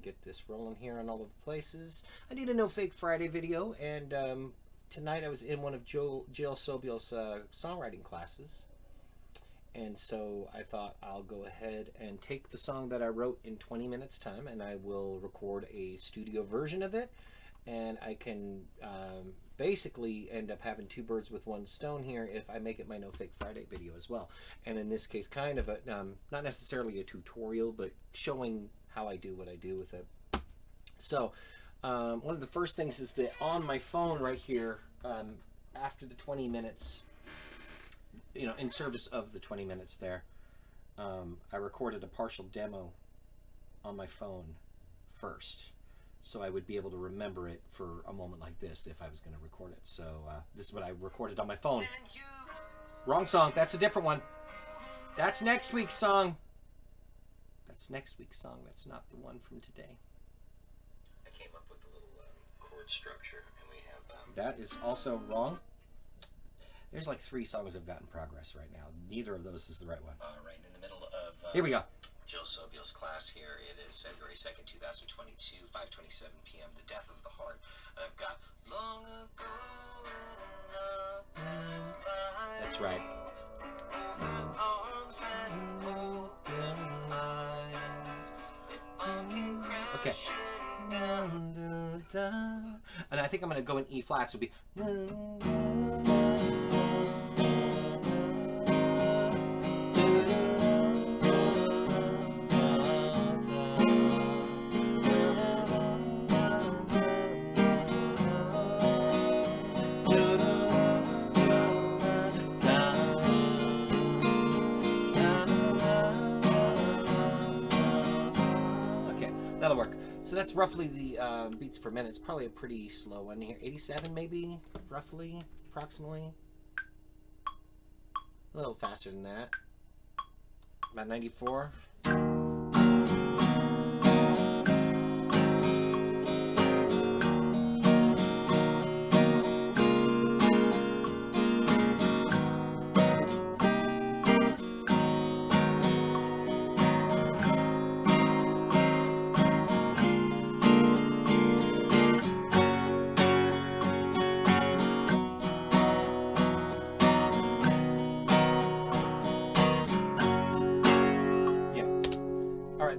get this rolling here on all of the places. I did a No Fake Friday video, and tonight I was in one of Jill Sobule's songwriting classes. And so I thought I'll go ahead and take the song that I wrote in 20 minutes time, and I will record a studio version of it. And I can basically end up having two birds with one stone here if I make it my No Fake Friday video as well. And in this case, kind of a, not necessarily a tutorial, but showing how I do what I do with it. So one of the first things is that on my phone right here, after the 20 minutes, you know, in service of the 20 minutes there, I recorded a partial demo on my phone first, so I would be able to remember it for a moment like this if I was going to record it. So this is what I recorded on my phone. Wrong song. That's a different one. That's next week's song. That's next week's song. That's not the one from today. I came up with a little chord structure, and we have... That is also wrong. There's like 3 songs I've got in progress right now. Neither of those is the right one. Right in the middle of... Here we go. Jill Sobule's class here. It is February 2nd, 2022, 5:27 p.m., The Death of the Heart. And I've got long ago in the past life. That's right. Arms and open eyes. Okay. And I think I'm going to go in E flat, so it'll be... That'll work. So that's roughly the beats per minute. It's probably a pretty slow one here. 87 maybe, roughly, approximately. A little faster than that. About 94.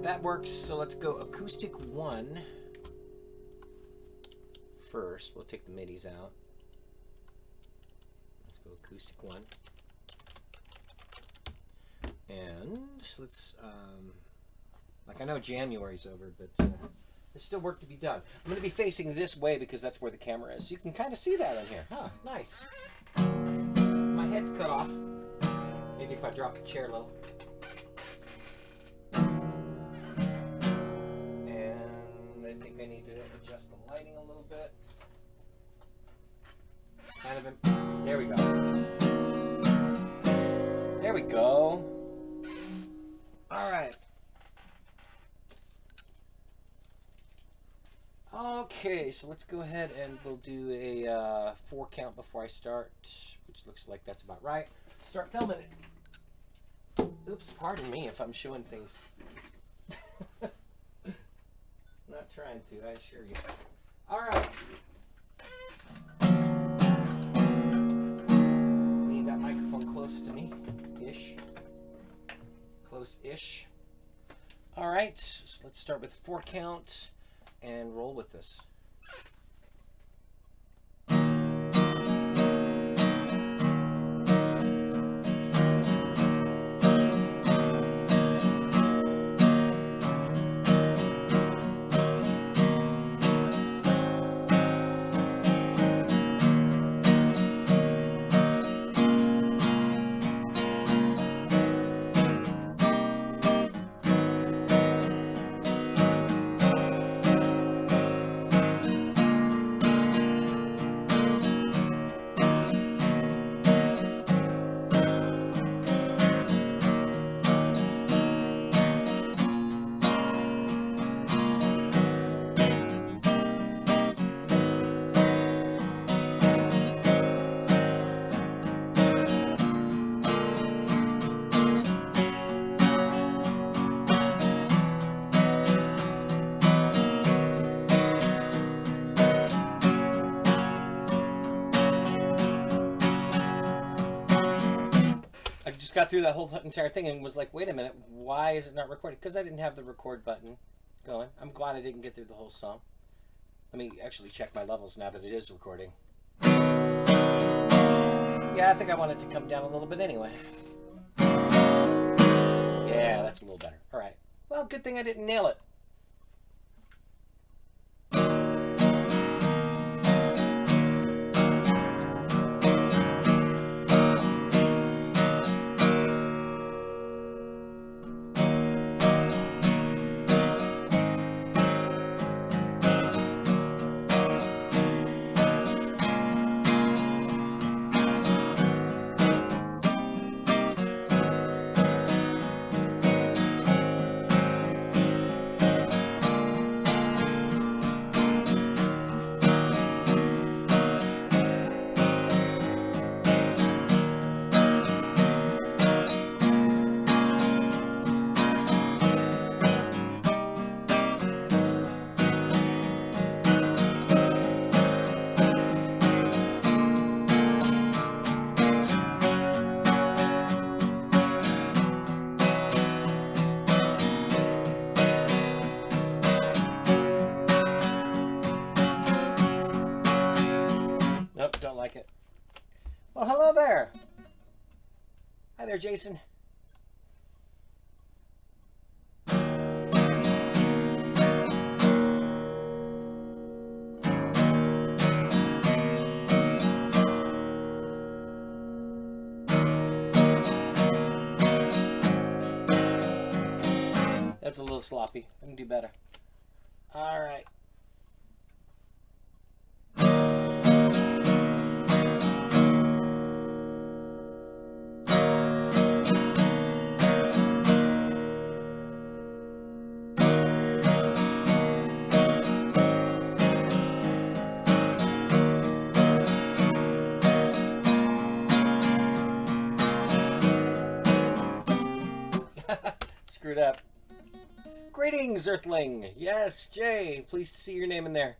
That works, so let's go acoustic 1 first. We'll take the midis out. Let's go acoustic 1. And let's, like I know January's over, but there's still work to be done. I'm going to be facing this way because that's where the camera is. You can kind of see that on here. Huh, nice. My head's cut off. Maybe if I drop the chair a little. I need to adjust the lighting a little bit. Kind of. There we go. There we go. All right. Okay, so let's go ahead and we'll do a 4 count before I start, which looks like that's about right. Start filming it. Oops, pardon me if I'm showing things. Not trying to, I assure you. All right. Need that microphone close to me, ish. Close-ish. All right, so let's start with 4 count and roll with this. got through that whole entire thing and was like, wait a minute, why is it not recording? Because I didn't have the record button going. I'm glad I didn't get through the whole song. Let me actually check my levels now that it is recording. Yeah, I think I want it to come down a little bit anyway. Yeah, that's a little better. All right. Well, good thing I didn't nail it. Nope, don't like it. Well, hello there. Hi there, Jason. That's a little sloppy. I can do better. All right. Screwed up. Greetings, Earthling. Yes, Jay. Pleased to see your name in there.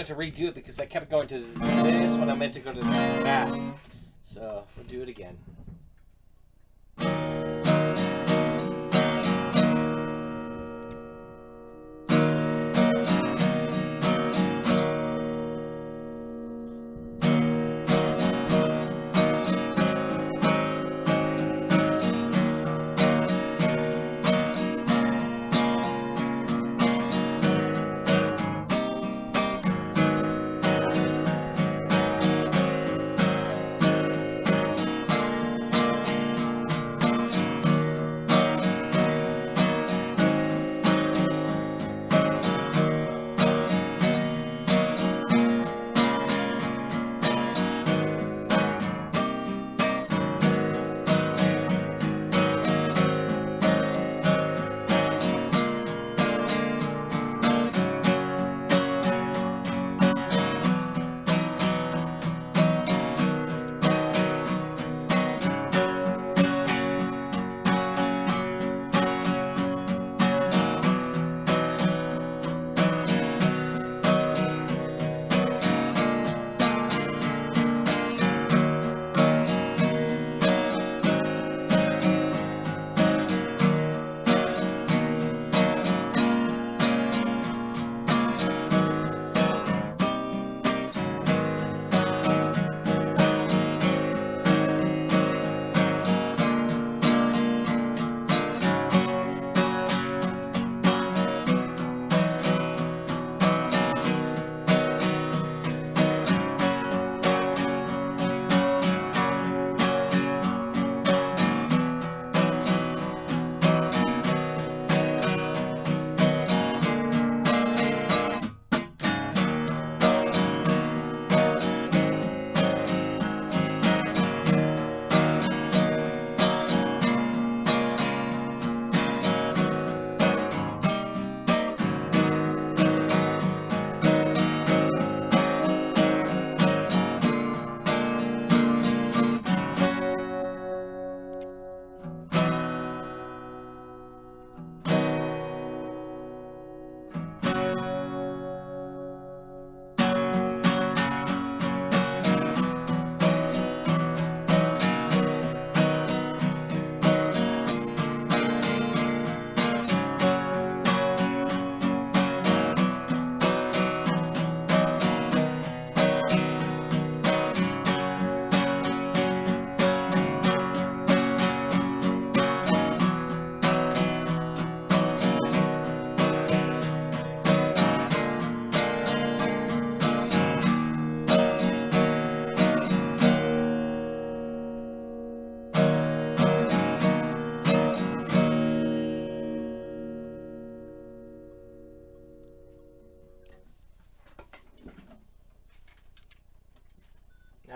To redo it because I kept going to this when I meant to go to that. So we'll do it again.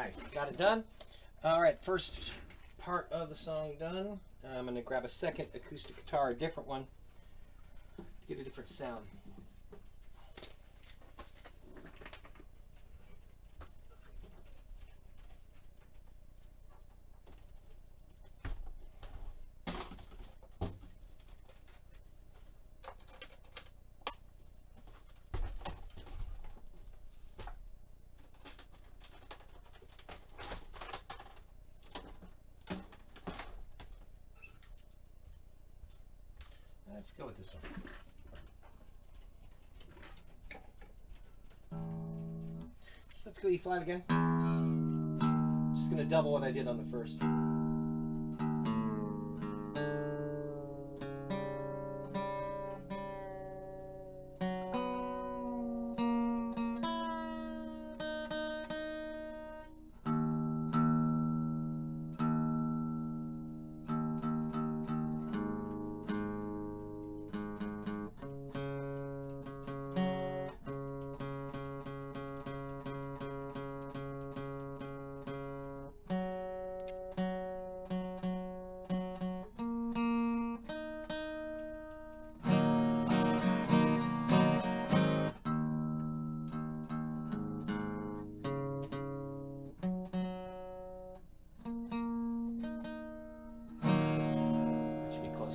Nice. Got it done. All right, first part of the song done. I'm going to grab a second acoustic guitar, a different one, to get a different sound. Let's go with this one. So let's go E flat again. Just going to double what I did on the first.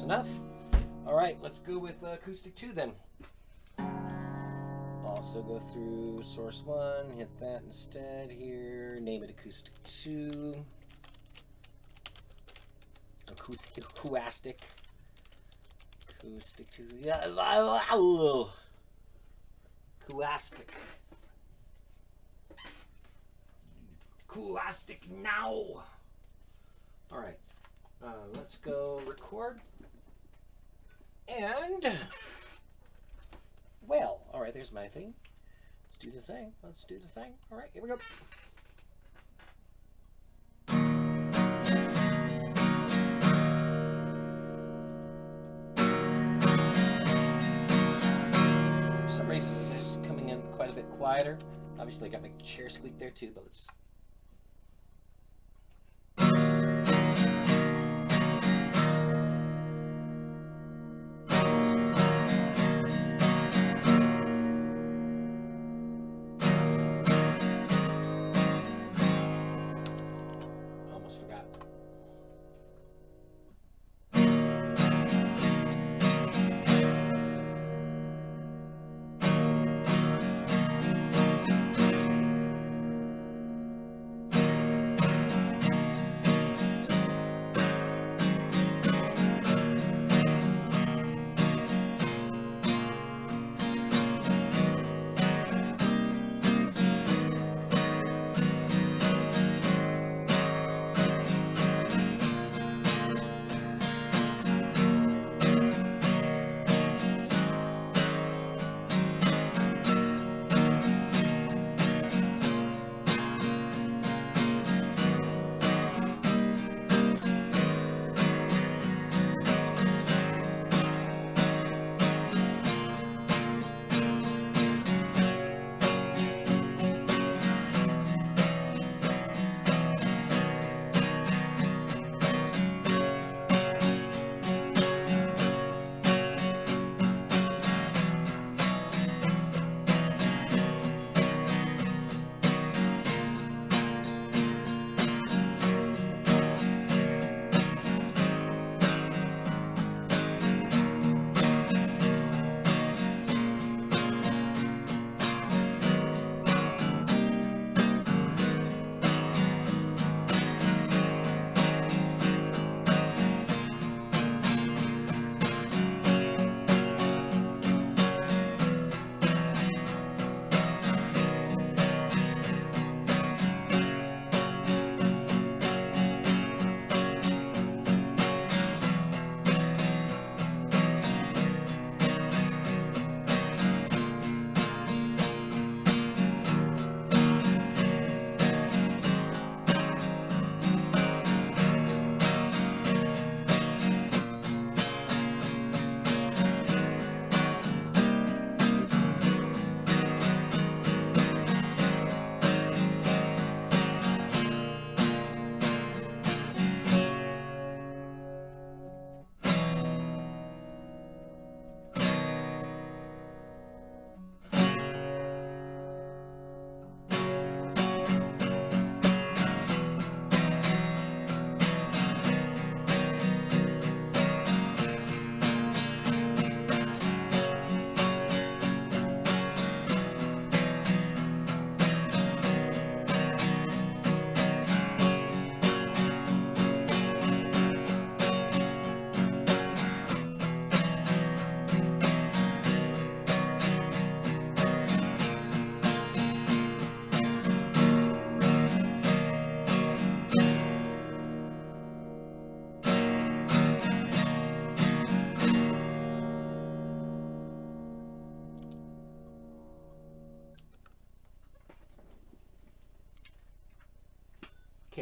Enough. All right, let's go with acoustic 2 then. Also go through source 1, hit that instead here, name it acoustic 2. Acoustic 2. Yeah, acoustic now. All right, let's go record. And, well, all right, there's my thing. Let's do the thing. All right, here we go. For some reason, this is coming in quite a bit quieter. Obviously, I got my chair squeak there too, but let's...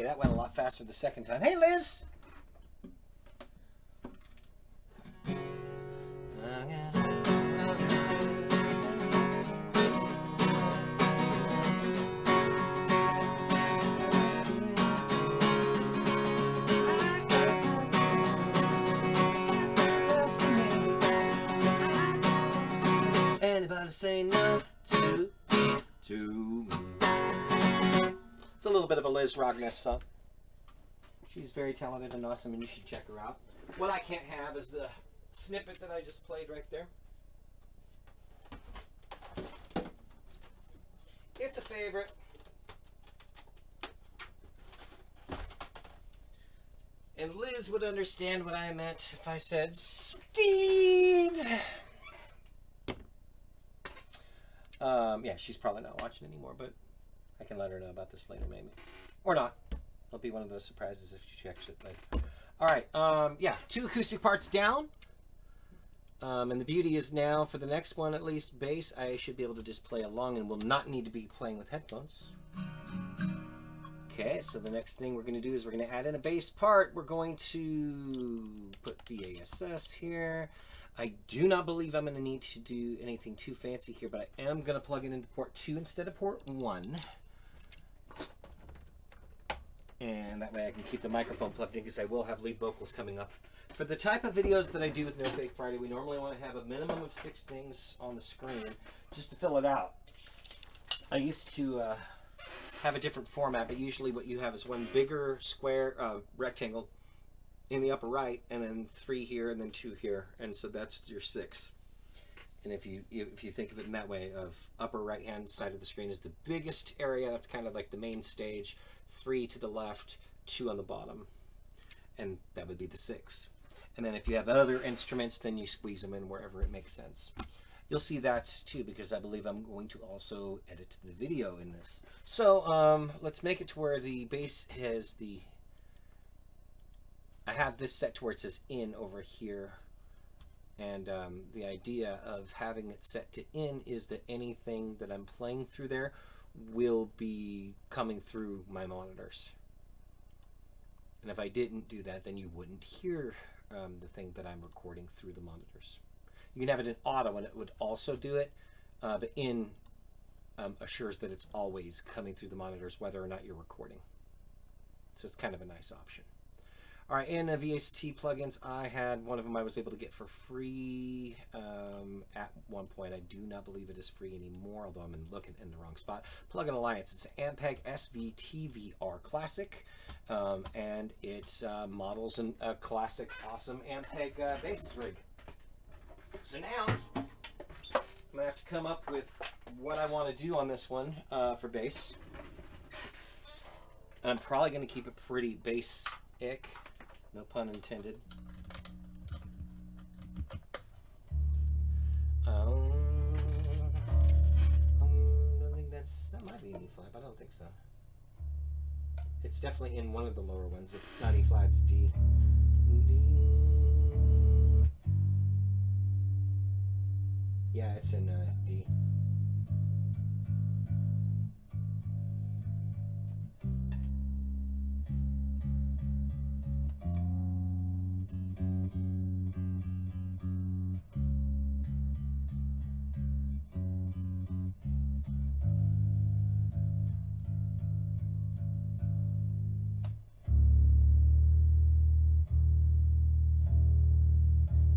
that went a lot faster the second time. Hey, Liz! Anybody say no to me? It's a little bit of a Liz Rogness song. She's very talented and awesome, and you should check her out. What I can't have is the snippet that I just played right there. It's a favorite. And Liz would understand what I meant if I said, Steve! Yeah, she's probably not watching anymore, but I can let her know about this later, maybe. Or not. It'll be one of those surprises if she checks it later. All right, yeah, 2 acoustic parts down. And the beauty is now, for the next one at least, bass, I should be able to just play along and will not need to be playing with headphones. Okay, so the next thing we're going to do is we're going to add in a bass part. We're going to put BASS here. I do not believe I'm going to need to do anything too fancy here, but I am going to plug it into port 2 instead of port 1. And that way I can keep the microphone plugged in because I will have lead vocals coming up. For the type of videos that I do with No Fake Friday, we normally want to have a minimum of 6 things on the screen just to fill it out. I used to have a different format, but usually what you have is one bigger square rectangle in the upper right, and then 3 here, and then 2 here, and so that's your 6. And if you think of it in that way, of upper right hand side of the screen is the biggest area, that's kind of like the main stage, 3 to the left, 2 on the bottom, and that would be the 6. And then if you have other instruments, then you squeeze them in wherever it makes sense. You'll see that too, because I believe I'm going to also edit the video in this. So let's make it to where the bass has the, I have this set to where it says in over here. And the idea of having it set to in is that anything that I'm playing through there will be coming through my monitors. And if I didn't do that, then you wouldn't hear the thing that I'm recording through the monitors. You can have it in auto and it would also do it, but in assures that it's always coming through the monitors whether or not you're recording. So it's kind of a nice option. All right, in Vst Plugins, I had one of them I was able to get for free at one point. I do not believe it is free anymore, although I'm looking in the wrong spot. Plugin Alliance. It's an Ampeg SVTVR Classic, and it models a classic, awesome Ampeg bass rig. So now, I'm going to have to come up with what I want to do on this one for bass. And I'm probably going to keep it pretty bass-ic. No pun intended. I think that might be an E flat, but I don't think so. It's definitely in one of the lower ones. If it's not E flat, it's D. Yeah, it's in D.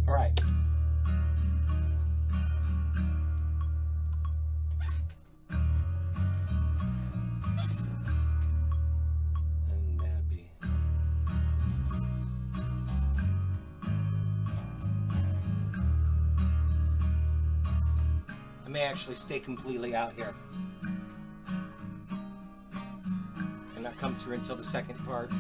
All right. And that'd be. I may actually stay completely out here and not come through until the second part.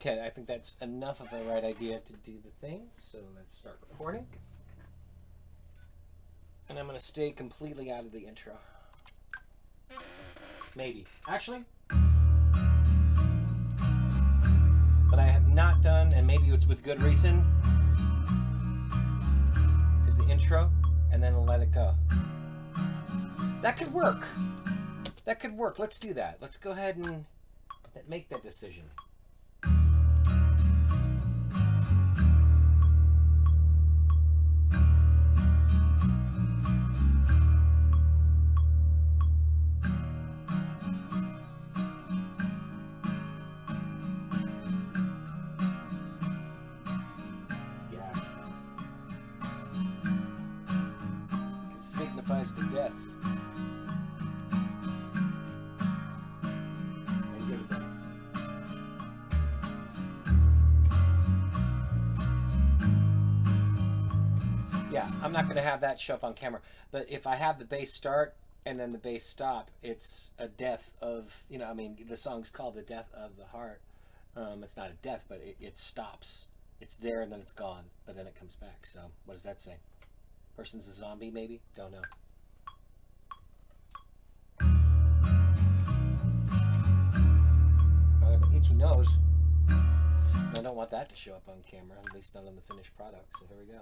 Okay, I think that's enough of a right idea to do the thing. So let's start recording. And I'm going to stay completely out of the intro. Maybe. Actually, what I have not done, and maybe it's with good reason, is the intro, and then let it go. That could work. That could work. Let's do that. Let's go ahead and make that decision. Yeah. It signifies the death. Yeah, I'm not going to have that show up on camera, but if I have the bass start and then the bass stop, it's a death of, you know, I mean, the song's called The Death of the Heart. It's not a death, but it stops. It's there and then it's gone, but then it comes back. So what does that say? Person's a zombie, maybe? Don't know. I have an itchy nose. I don't want that to show up on camera, at least not on the finished product, so here we go.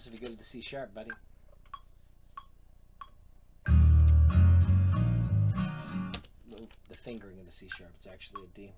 If you go to the C sharp, buddy. The fingering of the C sharp, it's actually a D.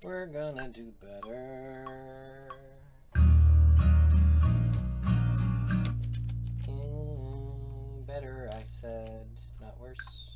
We're gonna do better. Better, I said, not worse.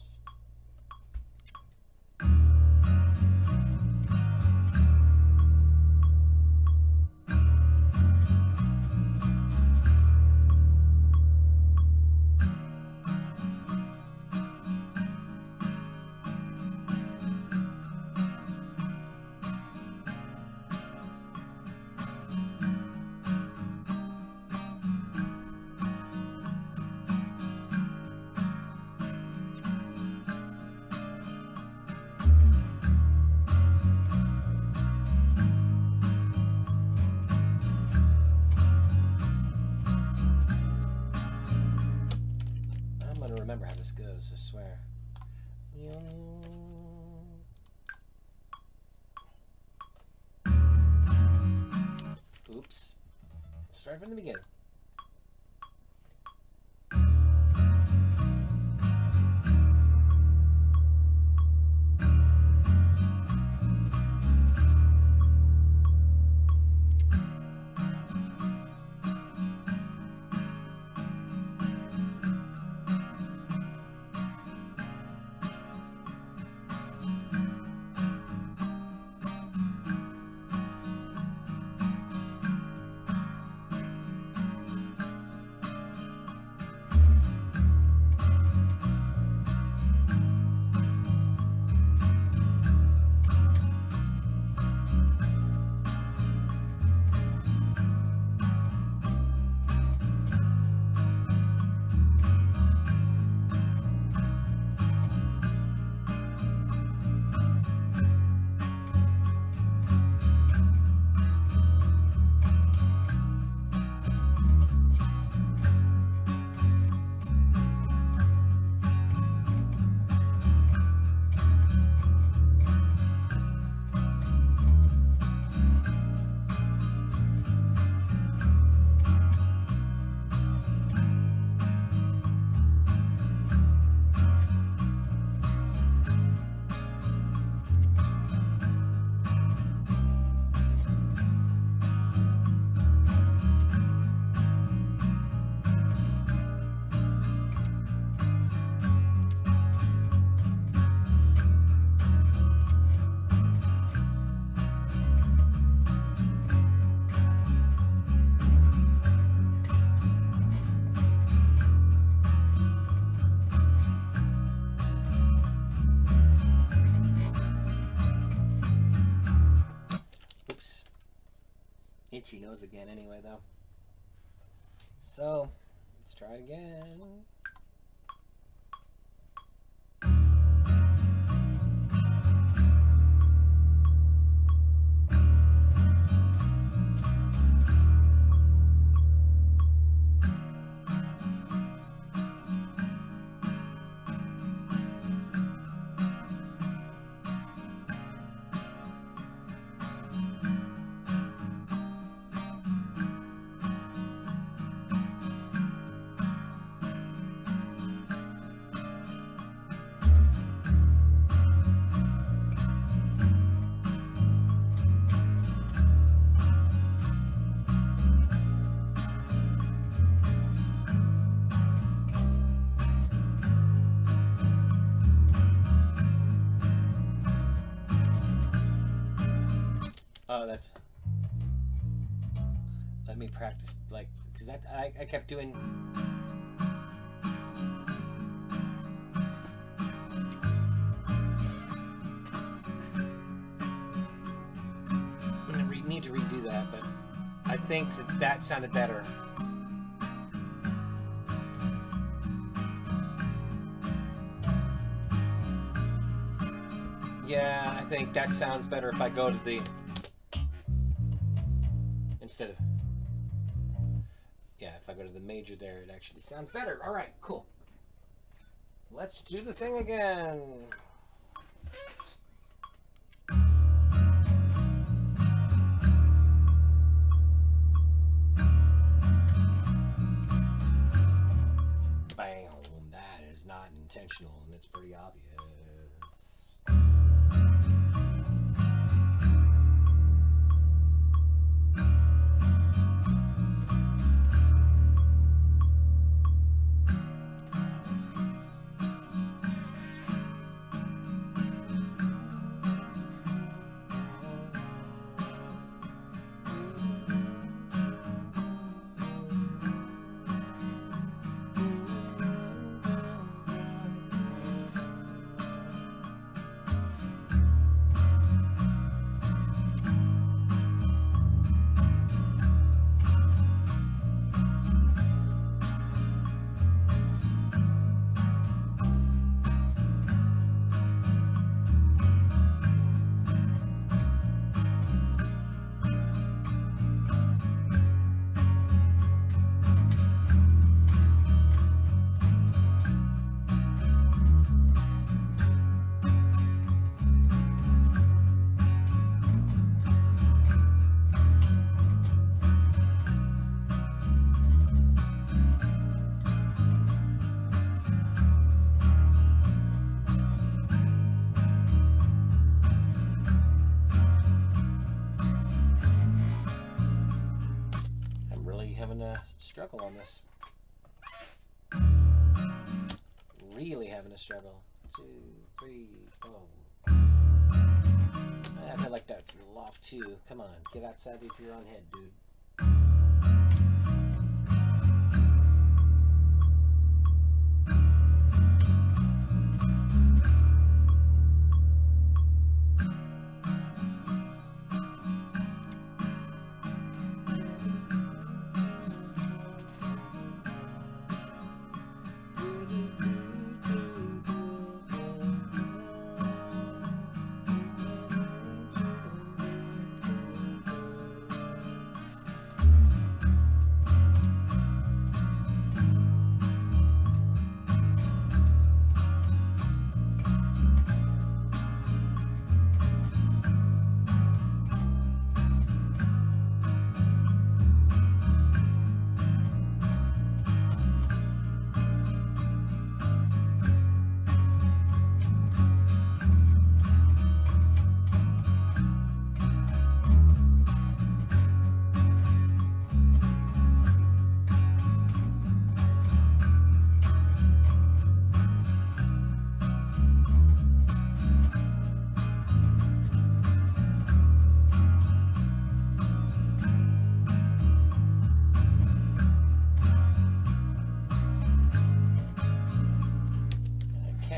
Remember how this goes, I swear. Oops. Start from the beginning. itchy nose again anyway, though. So, let's try it again. Oh, that's... Let me practice, like, because that I kept doing... I'm going to need to redo that, but I think that sounded better. Yeah, I think that sounds better if I go to the... Instead of... Yeah, if I go to the major there, it actually sounds better. All right, cool. Let's do the thing again. Bam. That is not intentional, and it's pretty obvious. Struggle on this. Really having a struggle. 2, 3, 4. I feel like that's loft too. Come on, get outside of your own head, dude.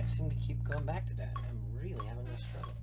Seem to keep going back to that. I'm really having a struggle.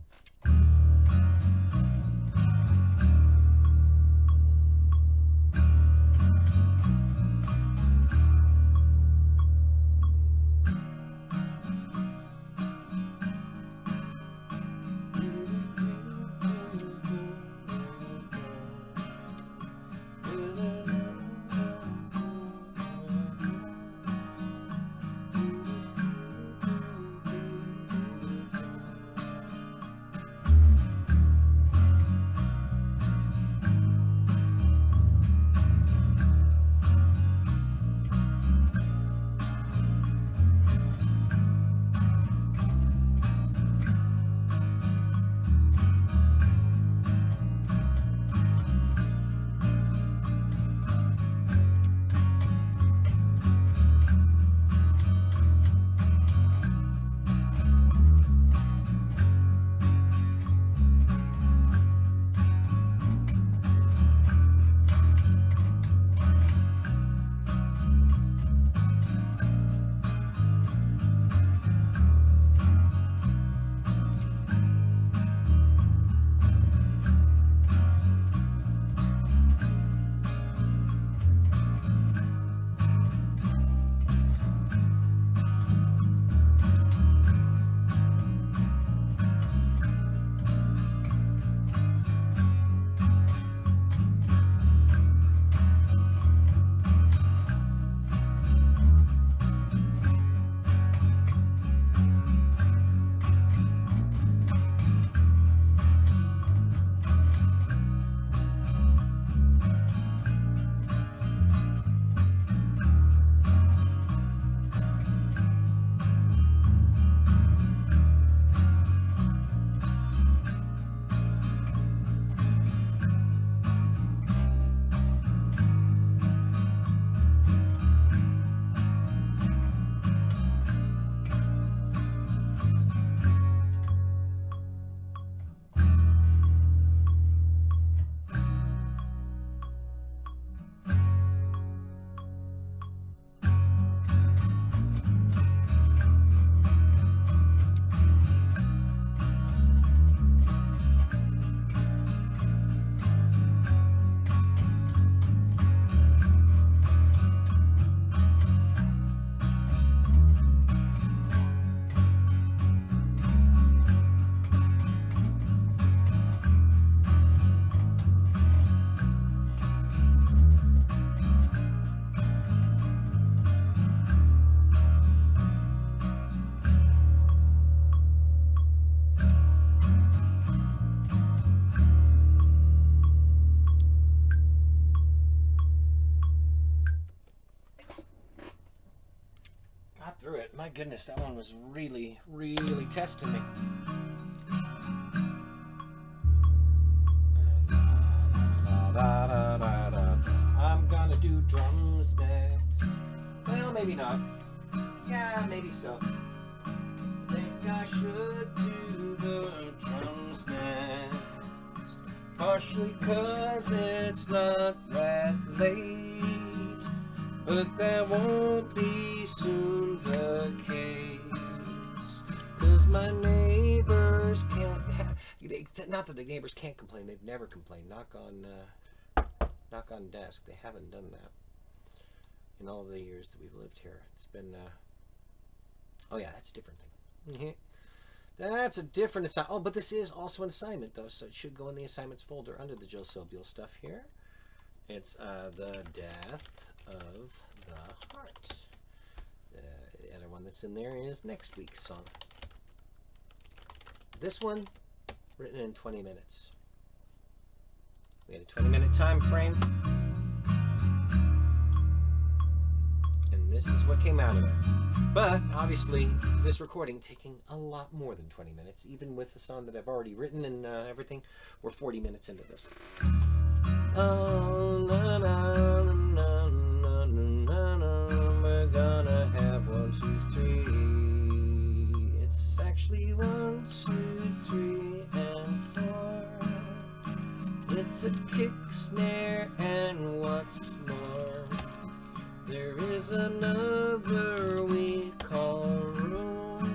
my goodness, that one was really, really testing me. I'm gonna do drums next. Well, maybe not. Yeah, maybe so. I think I should do the drums next. Partially 'cause it's not that late, but that won't be soon the case. 'Cause my neighbors can't not that the neighbors can't complain, they've never complained. Knock on desk, they haven't done that in all the years that we've lived here. It's been oh yeah, that's a different thing. That's a different assignment. Oh, but this is also an assignment though, so it should go in the assignments folder under the Jill Sobule stuff here. It's the death of the heart. The other one that's in there is next week's song. This one written in 20 minutes. We had a 20-minute time frame, and this is what came out of it. But obviously, this recording taking a lot more than 20 minutes, even with the song that I've already written and everything. We're 40 minutes into this. Oh, na, na, na, na, na, na, na, we're gonna have 1, 2, 3. It's actually 1, 2, 3, and 4. It's a kick, snare, and what's more, there is another we call room,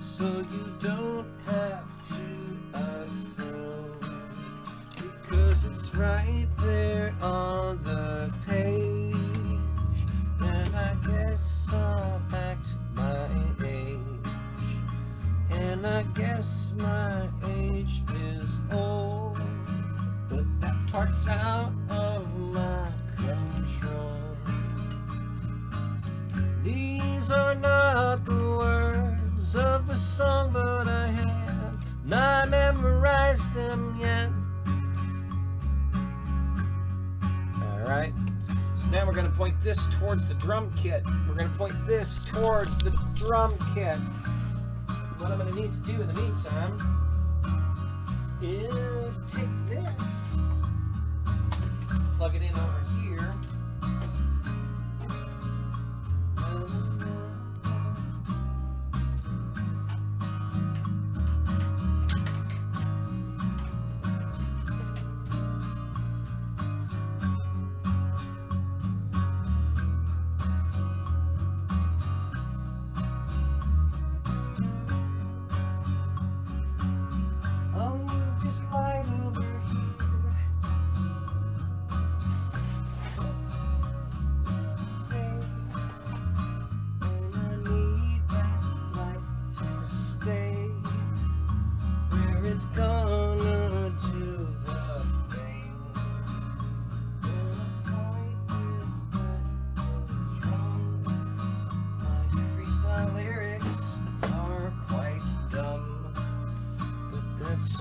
so you don't have to assume, because it's right there on the page, and I guess I'll act my age, and I guess my age is old, but that part's out of my control. These are not the words of the song, but I have not memorized them yet. Alright, so now we're going to point this towards the drum kit. We're going to point this towards the drum kit. What I'm going to need to do in the meantime is take this, plug it in over here.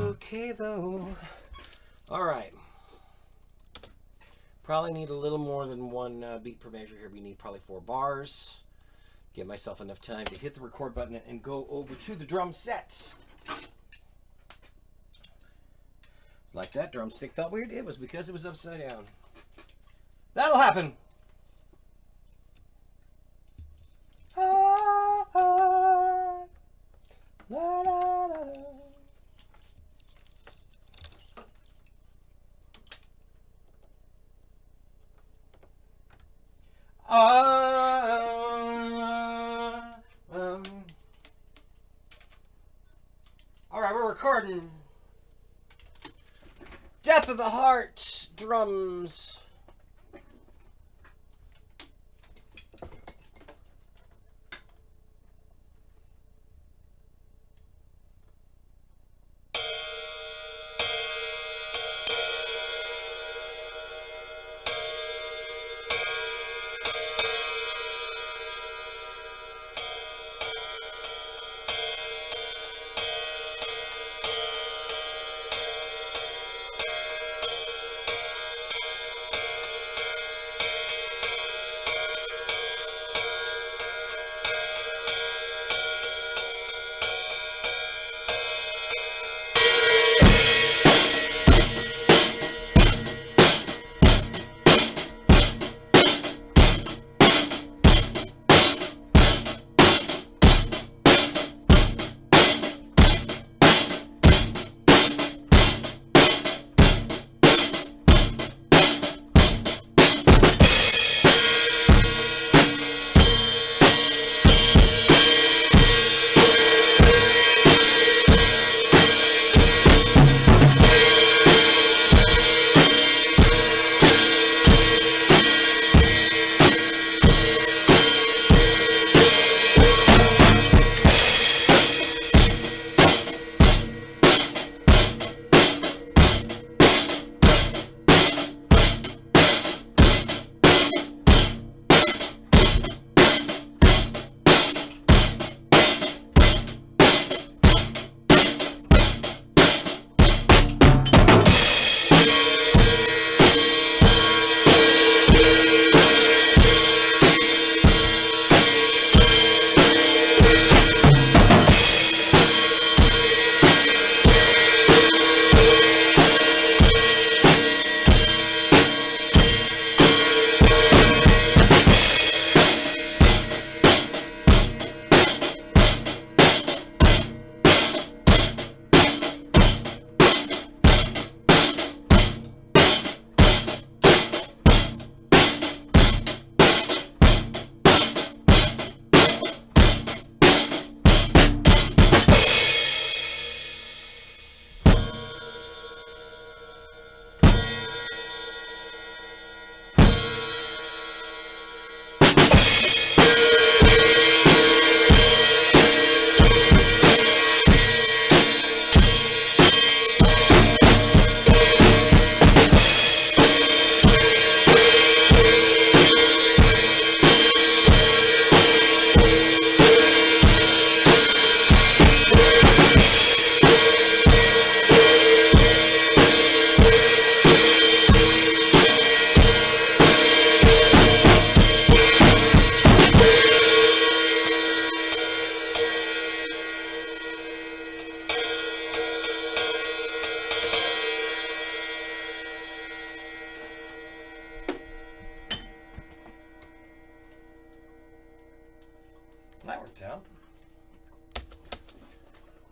Okay though. Alright. Probably need a little more than one beat per measure here. We need probably 4 bars. Give myself enough time to hit the record button and go over to the drum set. It's like that drumstick felt weird. It was because it was upside down. That'll happen. Ah, ah, la, la, la, la. Alright, we're recording. Death of the Heart, drums.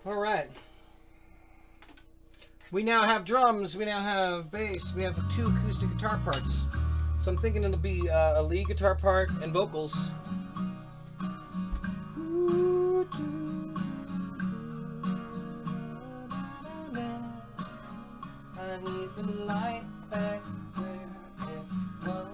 All right. We now have drums, we now have bass, we have 2 acoustic guitar parts. So I'm thinking it'll be a lead guitar part and vocals. I need the light back where it was.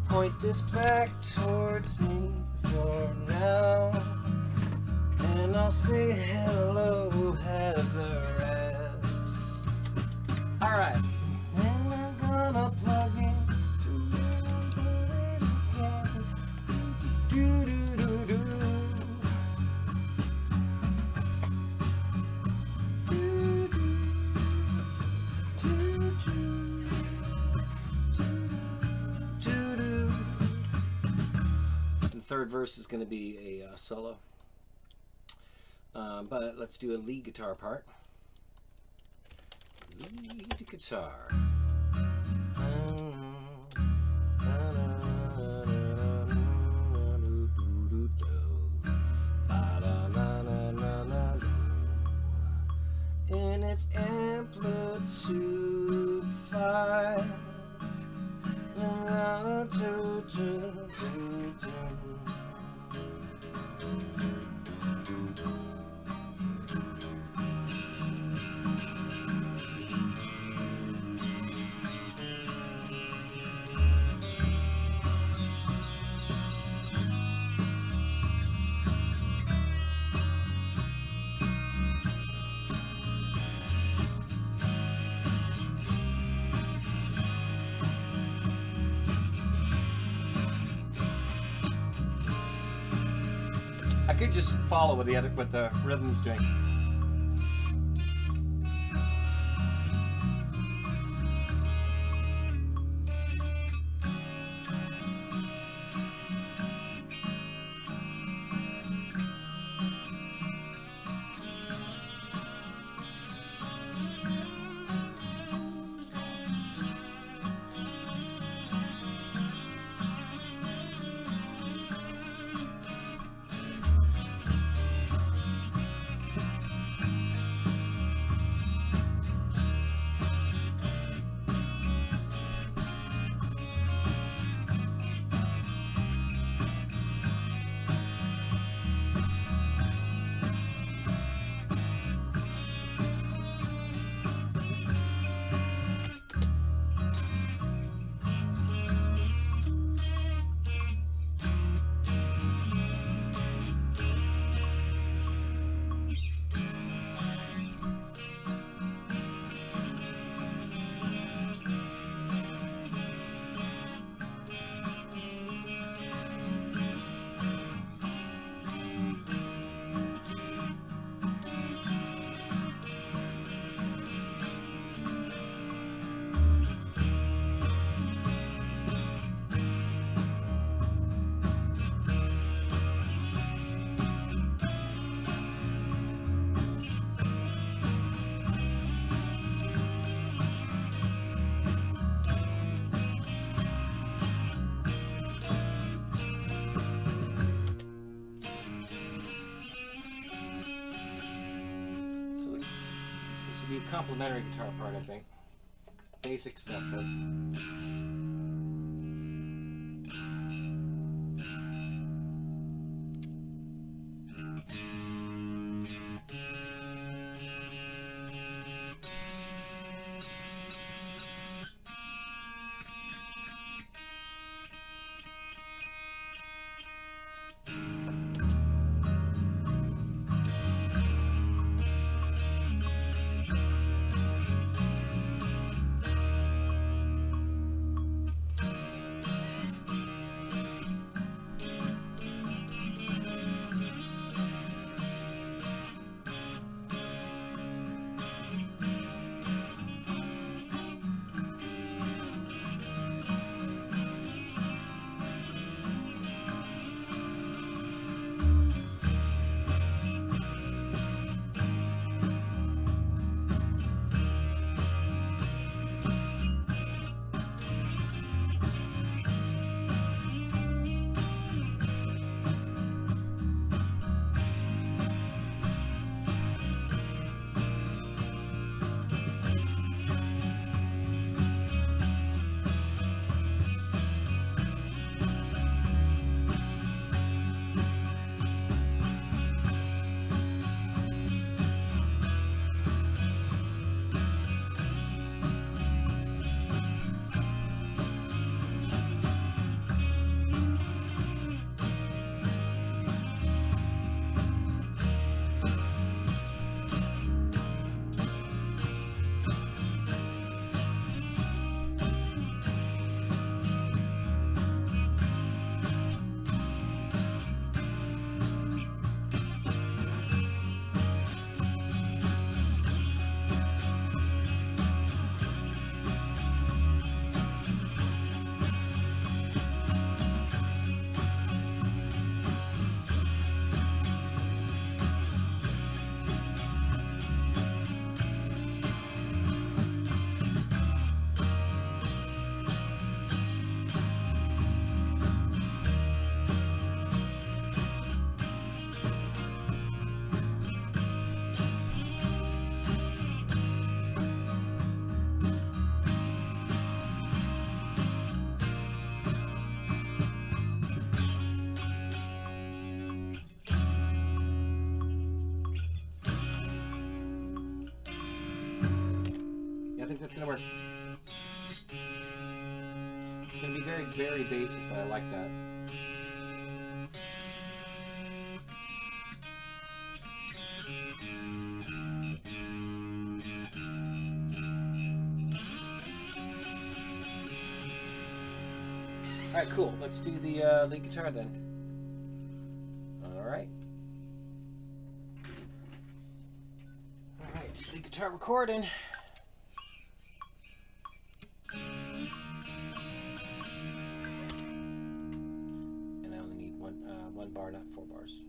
Point this back towards me for now, and I'll say hello, Heather. All right. And I'm gonna plug in. Do do do do. Third verse is going to be a solo, but let's do a lead guitar part. Lead guitar. In its amplitude 5. I could just follow what the rhythm's doing. This would be a complementary guitar part, I think. Basic stuff, but... think that's gonna work. It's gonna be very, very basic, but I like that. All right, cool. Let's do the lead guitar then. All right. All right, lead guitar recording. And I only need one bar, not 4 bars.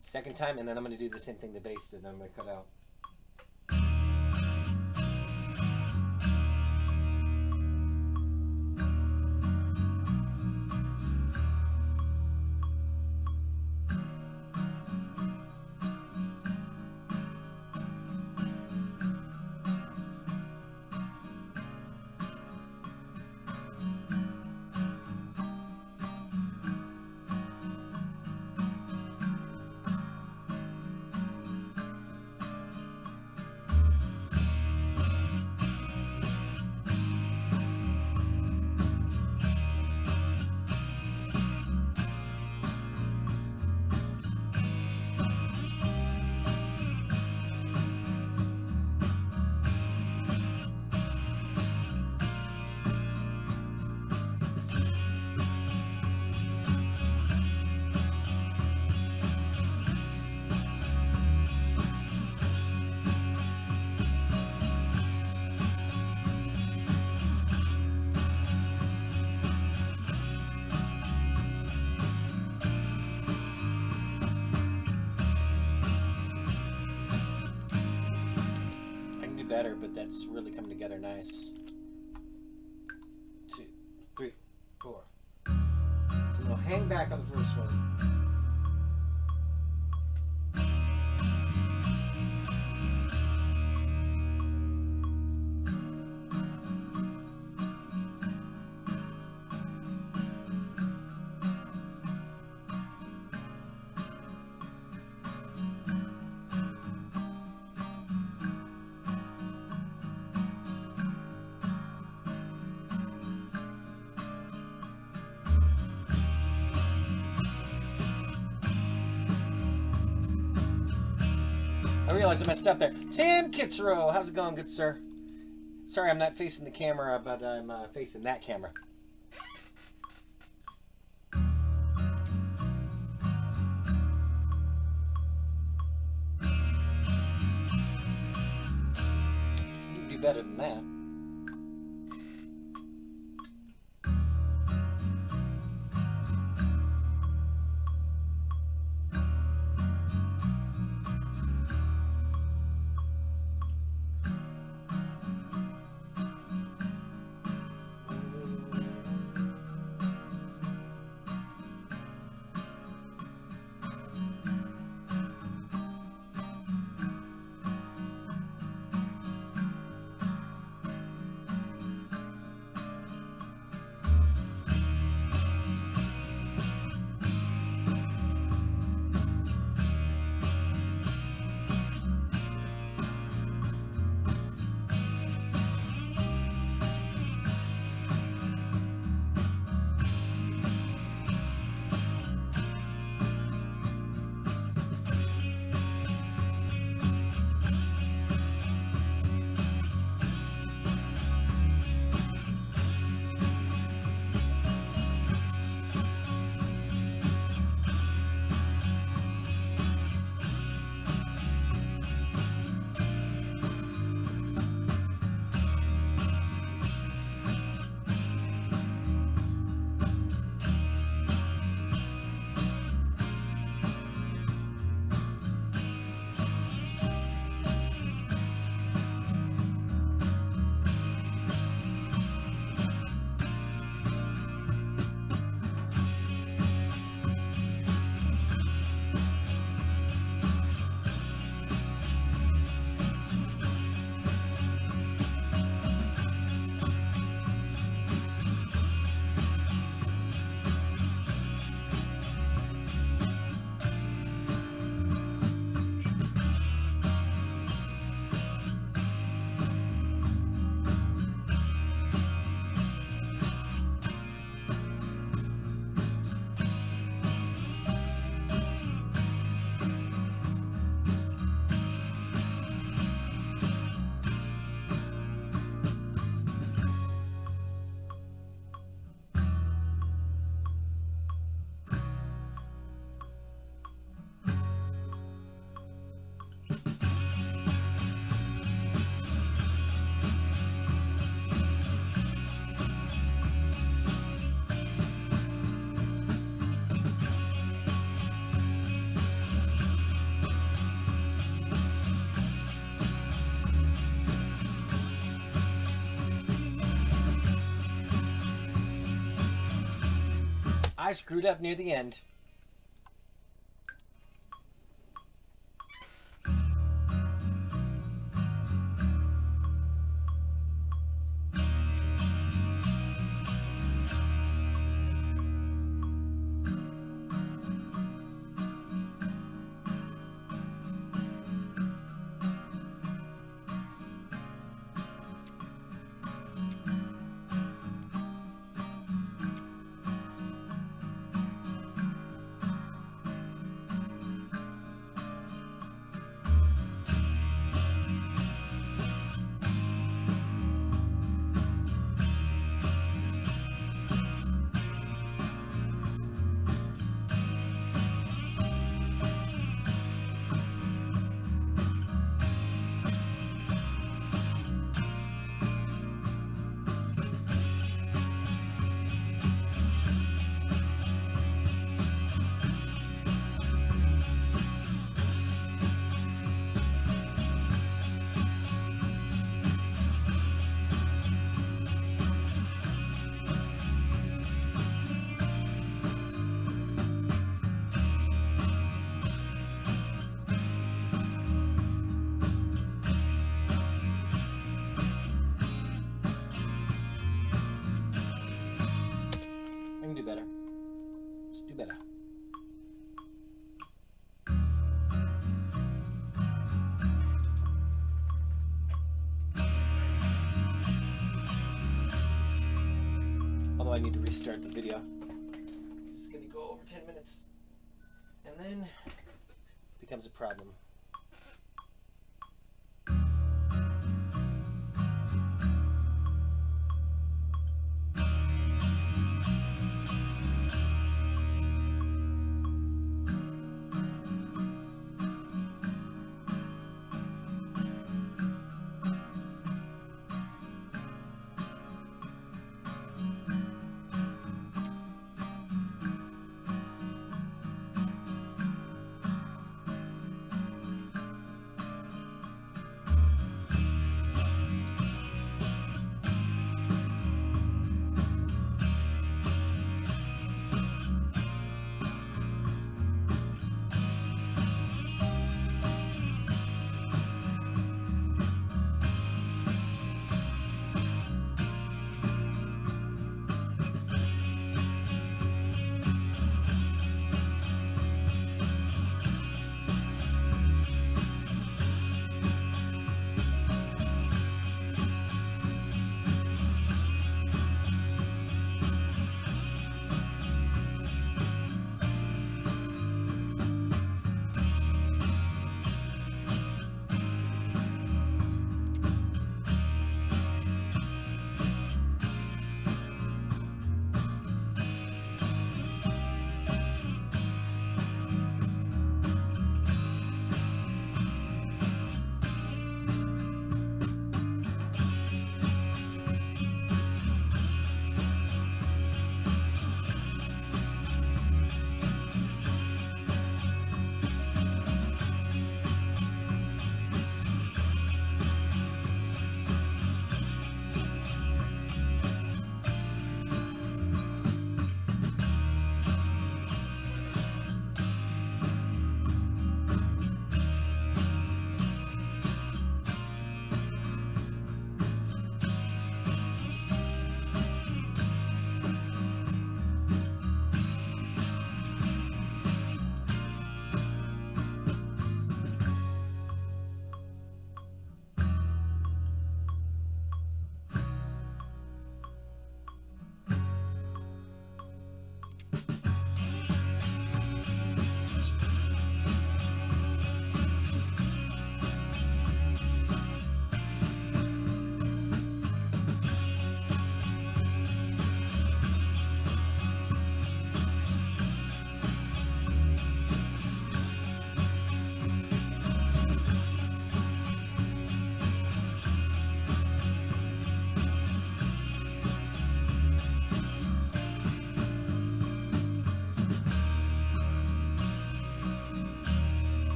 Second time, and then I'm going to do the same thing the bass did, and I'm going to cut out. Better, but that's really coming together nice. 2, 3, 4. So we'll hang back on the first one. I realized I messed up there. Tim Kitzrow, how's it going, good sir? Sorry, I'm not facing the camera, but I'm facing that camera. You can do better than that. I screwed up near the end. Do better. Let's do better. Although I need to restart the video. This is going to go over 10 minutes. And then it becomes a problem.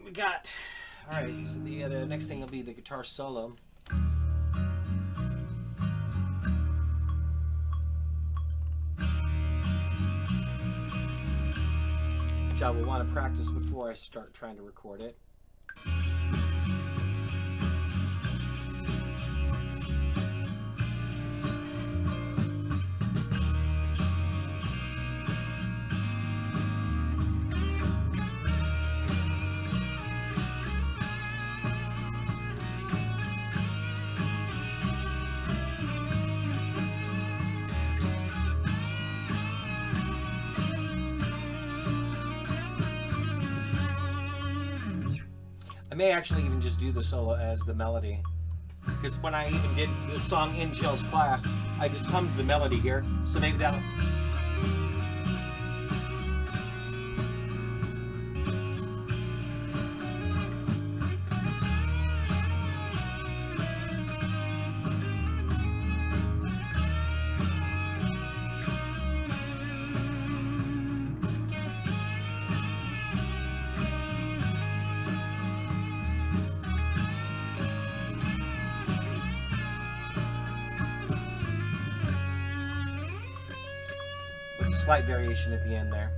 we got. All right, so the next thing will be the guitar solo. Which I will want to practice before I start trying to record it. I may actually even just do the solo as the melody, because when I even did the song in Jill's class, I just hummed the melody here, so maybe that'll... Slight variation at the end there.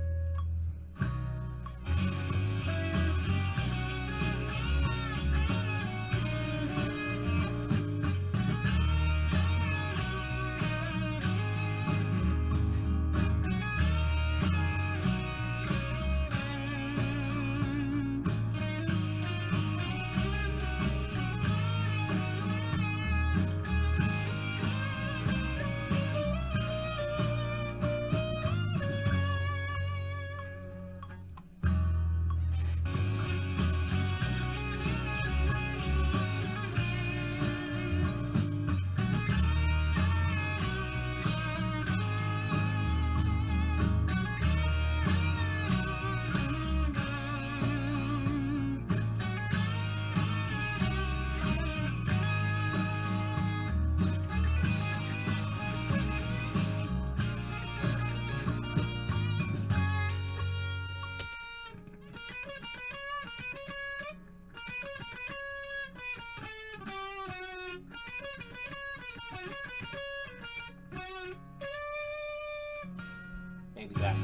Maybe that.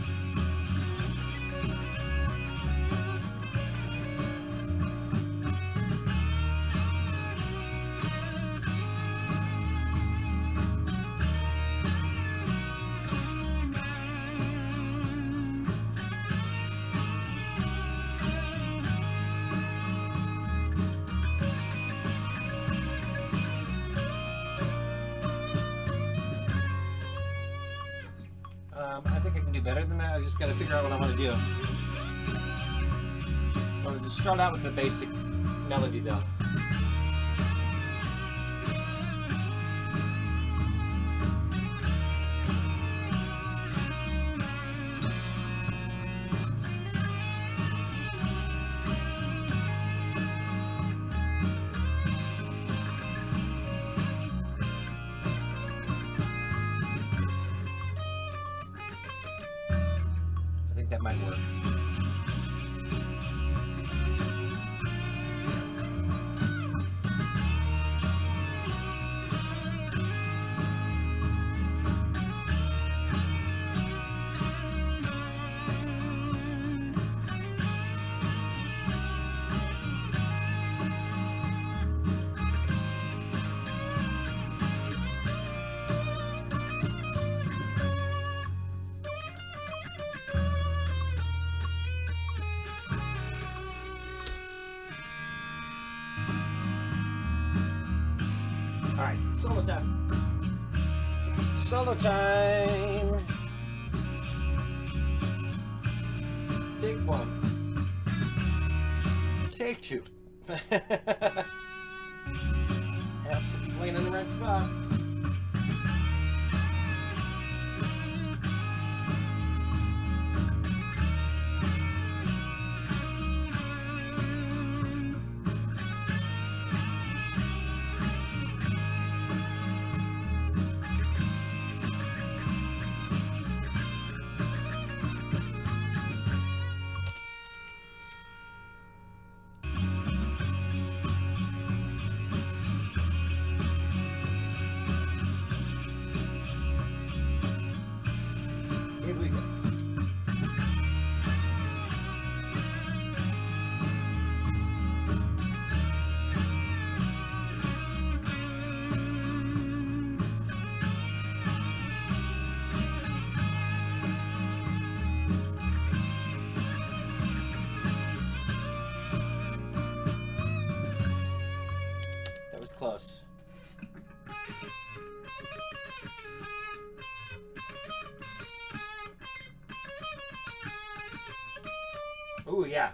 I think I can do better than that. I just got to figure out what I want to do. I want to just start out with the basic melody though. That might work. Alright, solo time. Solo time. Take one. Take two. Helps if you're playing in the right spot. close. Ooh, yeah.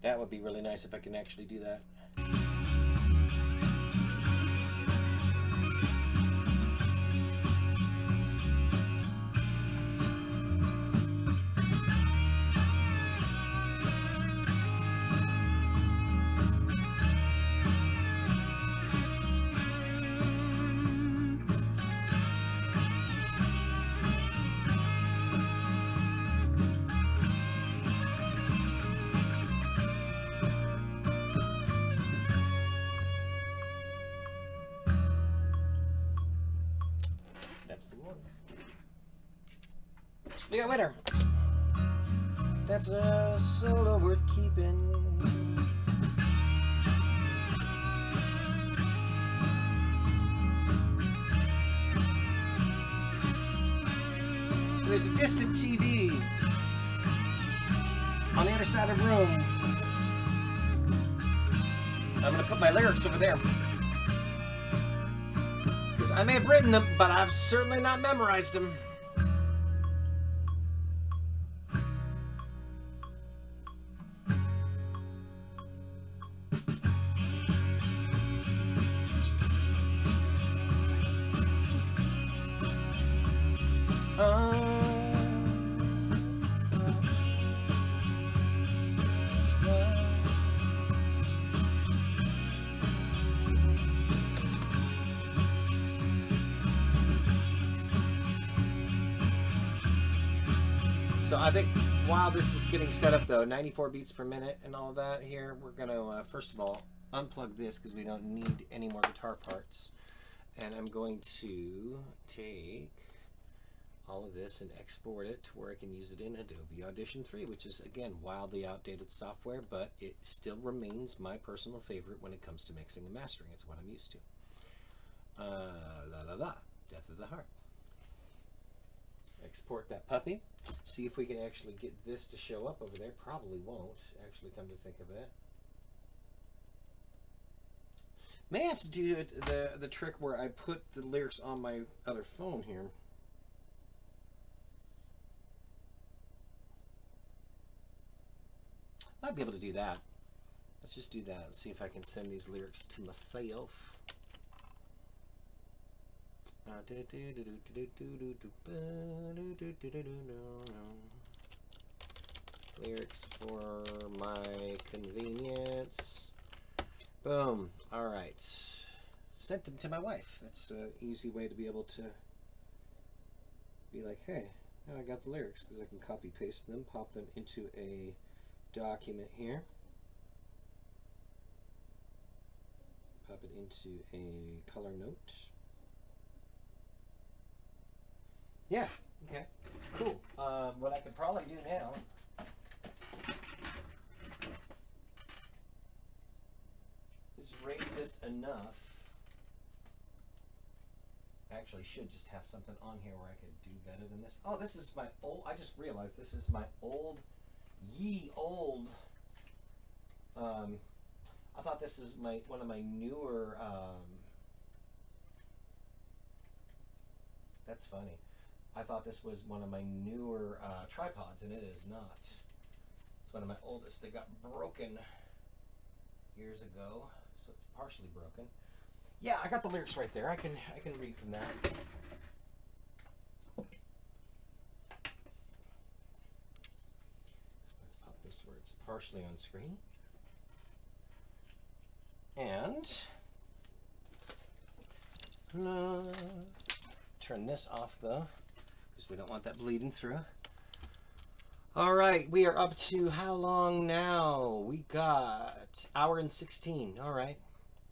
That would be really nice if I can actually do that. That's the one. We got winner. That's a solo worth keeping. So there's a distant TV on the other side of the room. I'm going to put my lyrics over there. Because I may have written them, but I've certainly not memorized them. So I think while this is getting set up though, 94 beats per minute and all that here, we're going to first of all unplug this because we don't need any more guitar parts. And I'm going to take all of this and export it to where I can use it in Adobe Audition 3, which is again wildly outdated software, but it still remains my personal favorite when it comes to mixing and mastering. It's what I'm used to. La la la, Death of the Heart. Export that puppy. See if we can actually get this to show up over there. Probably won't, actually, come to think of it. May have to do the trick where I put the lyrics on my other phone here. Might be able to do that. Let's just do that and see if I can send these lyrics to myself. Lyrics for my convenience. Boom. Alright. Sent them to my wife. That's an easy way to be able to be like, hey, now I got the lyrics, because I can copy paste them, pop them into a document here. Pop it into a color note. Yeah, okay, cool. What I could probably do now is raise this enough. Actually, should just have something on here where I could do better than this. Oh, this is my old, I just realized this is my old, ye old, I thought this is one of my newer, that's funny. I thought this was one of my newer tripods, and it is not. It's one of my oldest. They got broken years ago, so it's partially broken. Yeah, I got the lyrics right there. I can read from that. Let's pop this where it's partially on screen. And turn this off though, because we don't want that bleeding through. All right, we are up to how long now? We got hour and 16. All right.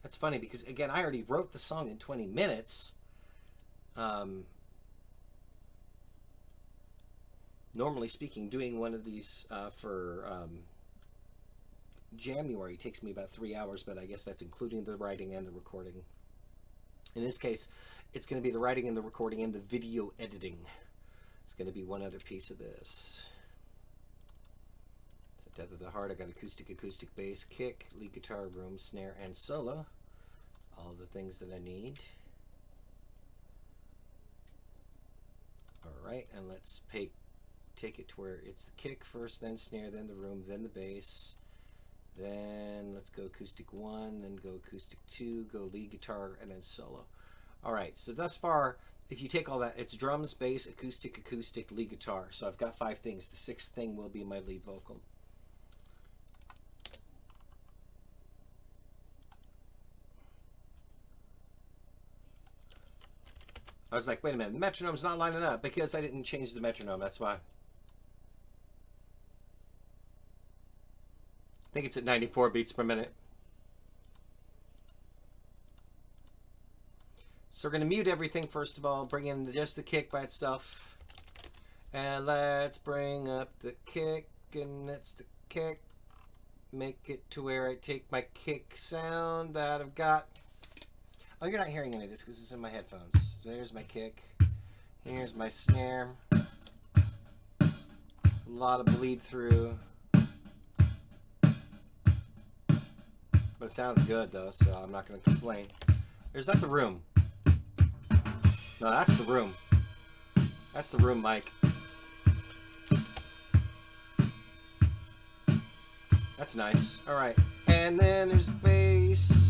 That's funny because, again, I already wrote the song in 20 minutes. Normally speaking, doing one of these for January takes me about 3 hours, but I guess that's including the writing and the recording. In this case, it's going to be the writing and the recording and the video editing. It's going to be one other piece of this. It's the Death of the Heart. I got acoustic bass, kick, lead guitar, room, snare, and solo. All the things that I need. All right, and let's take it to where it's the kick first, then snare, then the room, then the bass. Then let's go acoustic 1, then go acoustic 2, go lead guitar, and then solo. All right, so thus far, if you take all that, it's drums, bass, acoustic, lead guitar. So I've got 5 things. The 6th thing will be my lead vocal. I was like, wait a minute, the metronome's not lining up because I didn't change the metronome, that's why. I think it's at 94 beats per minute. So we're going to mute everything first of all, bring in just the kick by itself. And let's bring up the kick, and that's the kick. Make it to where I take my kick sound that I've got. Oh, you're not hearing any of this because it's in my headphones. So there's my kick. Here's my snare. A lot of bleed through. But it sounds good though, so I'm not going to complain. Or is that the room? No, that's the room. That's the room mic. That's nice. Alright. And then there's bass.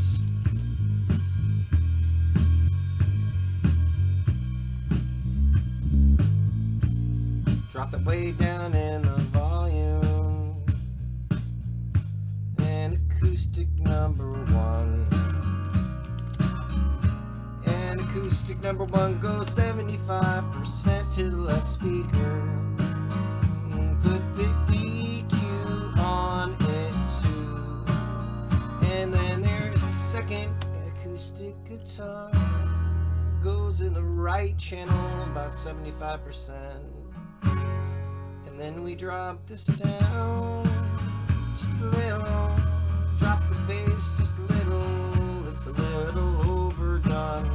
Drop it way down in the volume. And acoustic number 1. And acoustic number 1 goes 75% to the left speaker. And put the EQ on it too. And then there's the second acoustic guitar. Goes in the right channel about 75%. And then we drop this down just a little. Drop the bass just a little. It's a little overdone.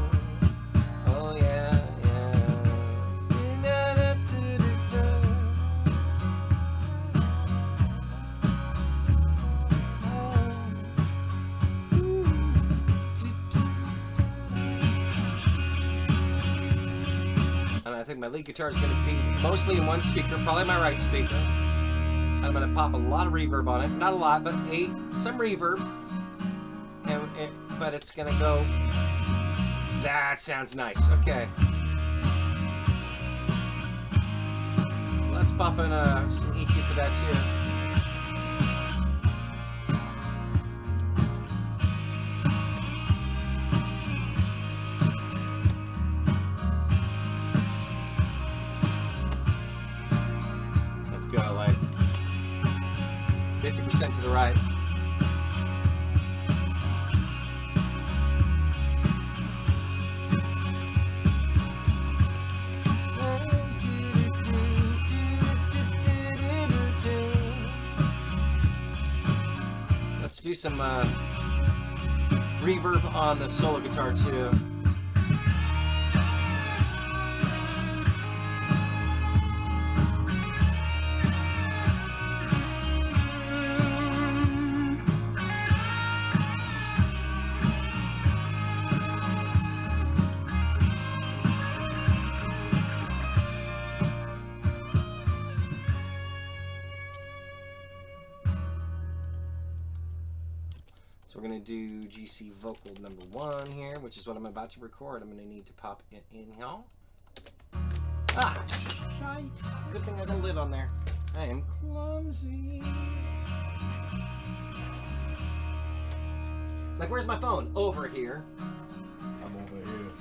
Oh yeah, yeah. And I think my lead guitar is going to be mostly in one speaker, probably my right speaker. I'm going to pop a lot of reverb on it. Not a lot, but some reverb. But it's going to go... That sounds nice. Okay. Let's pop in some EQ for that too. Let's go like 50% to the right. Do some reverb on the solo guitar too. So we're going to do GC vocal number 1 here, which is what I'm about to record. I'm going to need to pop it in here. Ah, shite. Good thing I got a lid on there. I am clumsy. It's like, where's my phone? Over here. I'm over here.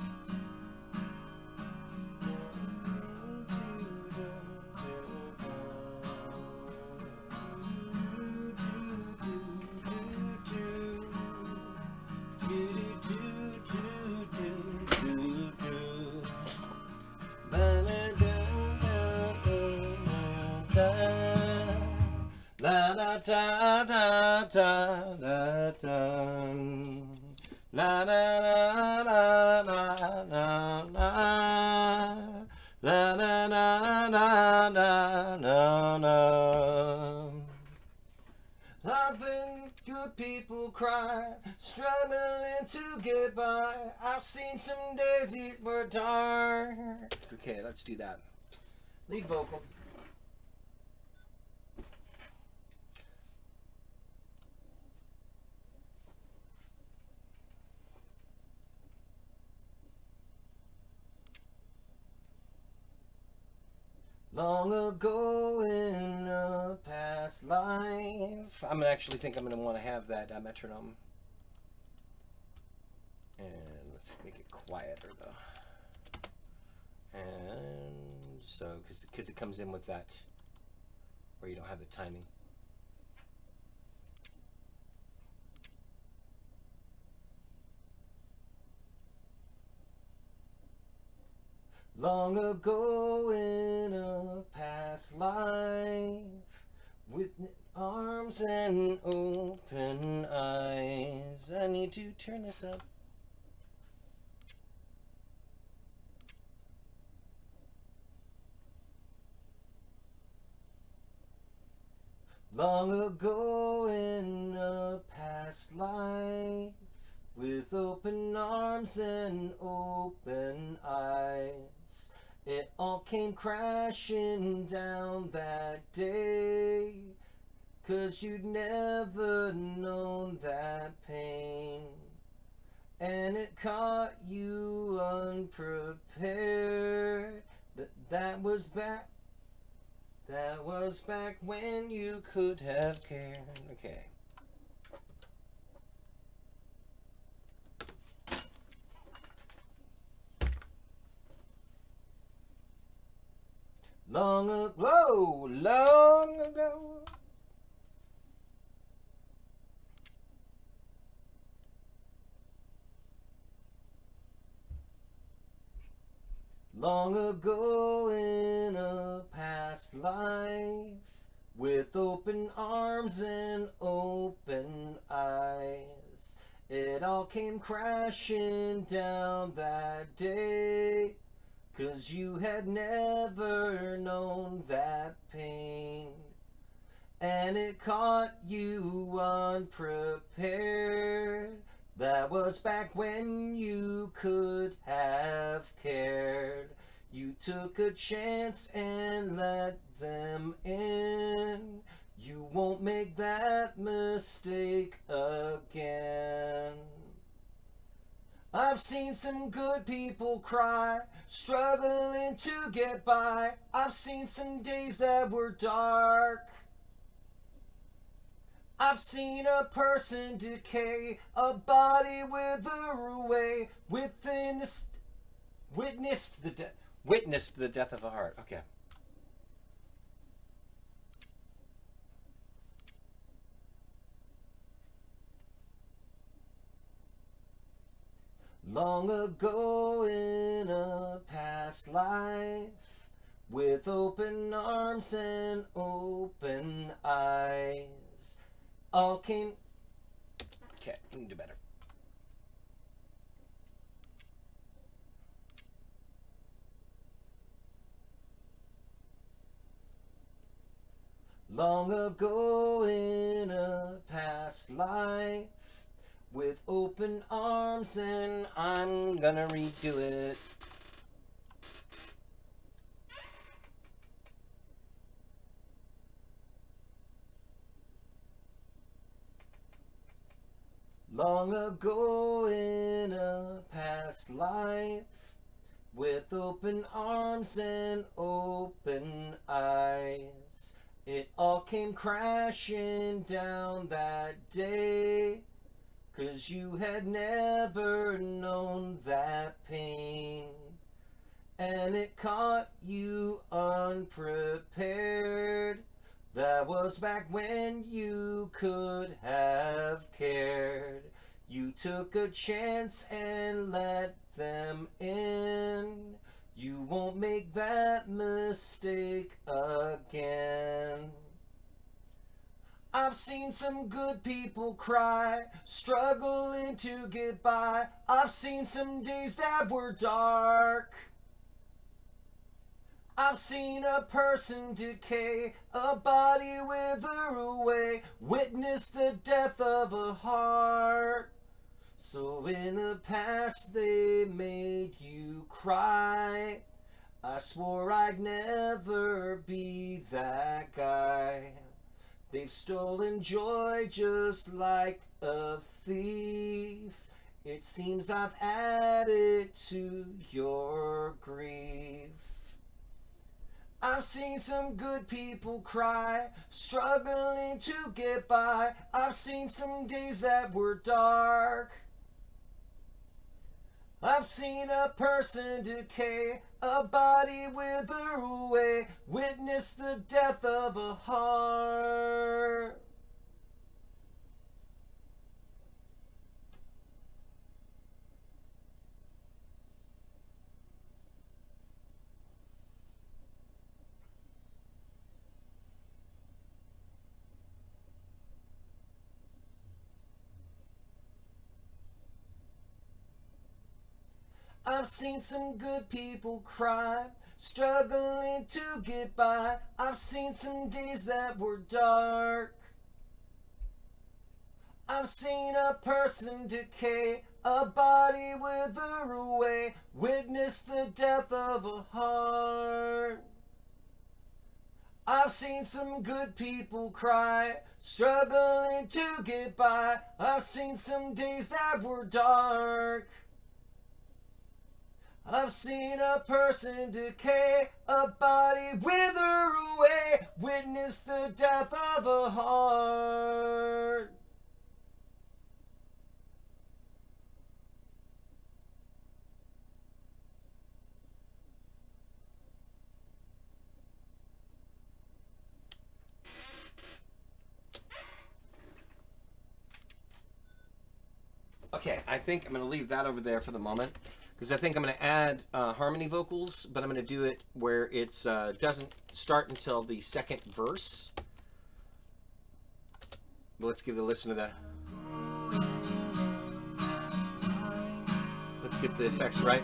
La da da da da da da. La da da da da da da. La da da da da da da. Often good people cry, struggling to get by. I've seen some days that were dark. Okay, let's do that. Lead vocal. Long ago in a past life. I'm actually think I'm going to want to have that metronome. And let's make it quieter though. And so, because it comes in with that, where you don't have the timing. Long ago in a past life, with arms and open eyes. I need to turn this up. Long ago in a past life, with open arms and open eyes, it all came crashing down that day, 'cause you'd never known that pain, and it caught you unprepared. That was back when you could have cared. Okay. Long ago. Long ago in a past life, with open arms and open eyes, it all came crashing down that day, 'cause you had never known that pain, and it caught you unprepared. That was back when you could have cared. You took a chance and let them in. You won't make that mistake again. I've seen some good people cry, struggling to get by. I've seen some days that were dark. I've seen a person decay, a body wither away, witnessed the death of a heart. Okay. Long ago in a past life, with open arms and open eyes, all came... Okay, we can do better. Long ago in a past life, with open arms, and I'm gonna redo it. Long ago in a past life, with open arms and open eyes, it all came crashing down that day, 'cause you had never known that pain, and it caught you unprepared. That was back when you could have cared. You took a chance and let them in. You won't make that mistake again. I've seen some good people cry, struggling to get by. I've seen some days that were dark. I've seen a person decay, a body wither away, witness the death of a heart. So in the past they made you cry. I swore I'd never be that guy. They've stolen joy just like a thief. It seems I've added to your grief. I've seen some good people cry, struggling to get by. I've seen some days that were dark. I've seen a person decay, a body wither away, witness the death of a heart. I've seen some good people cry, struggling to get by. I've seen some days that were dark. I've seen a person decay, a body wither away, witness the death of a heart. I've seen some good people cry, struggling to get by. I've seen some days that were dark. I've seen a person decay, a body wither away, witness the death of a heart. Okay, I think I'm going to leave that over there for the moment, because I think I'm going to add harmony vocals, but I'm going to do it where it doesn't start until the second verse. But let's give it a listen to that. Let's get the effects right.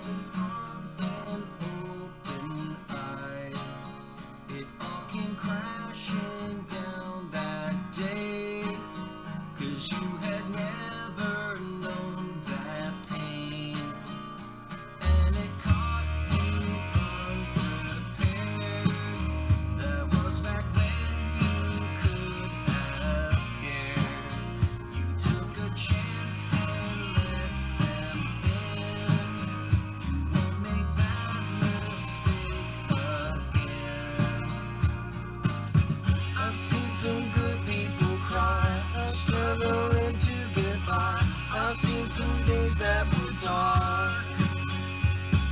Some good people cry, struggling to get by. I've seen some days that were dark.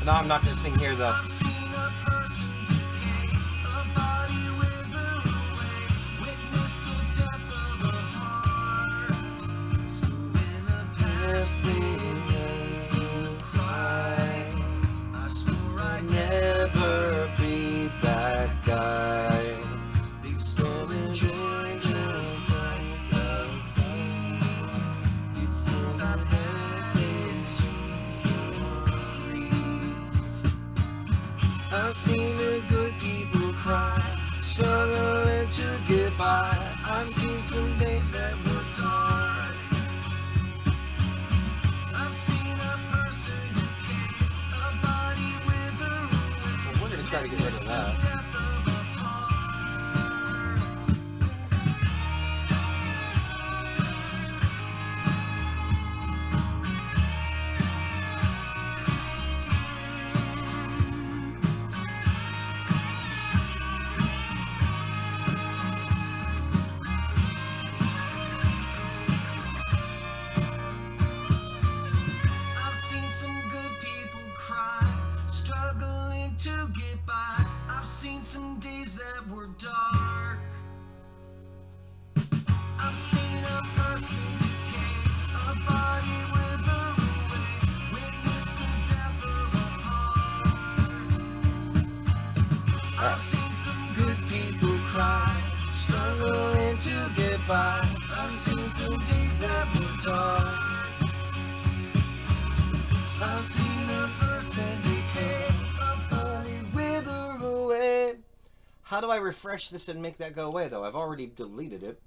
No, I'm not going to sing here though. I've seen a person decay, a body wither away, witness the death of a heart. So in the past they made you cry. I swore I'd never be that guy. I've seen the good people cry, struggling to get by. I've seen some days that were dark. I've seen a person decay, a body wither away. Well, we're going to try to get rid of that. Struggling to get by. I've seen some days that were dark. I've seen a person decay, a body wither away. How do I refresh this and make that go away, though? I've already deleted it.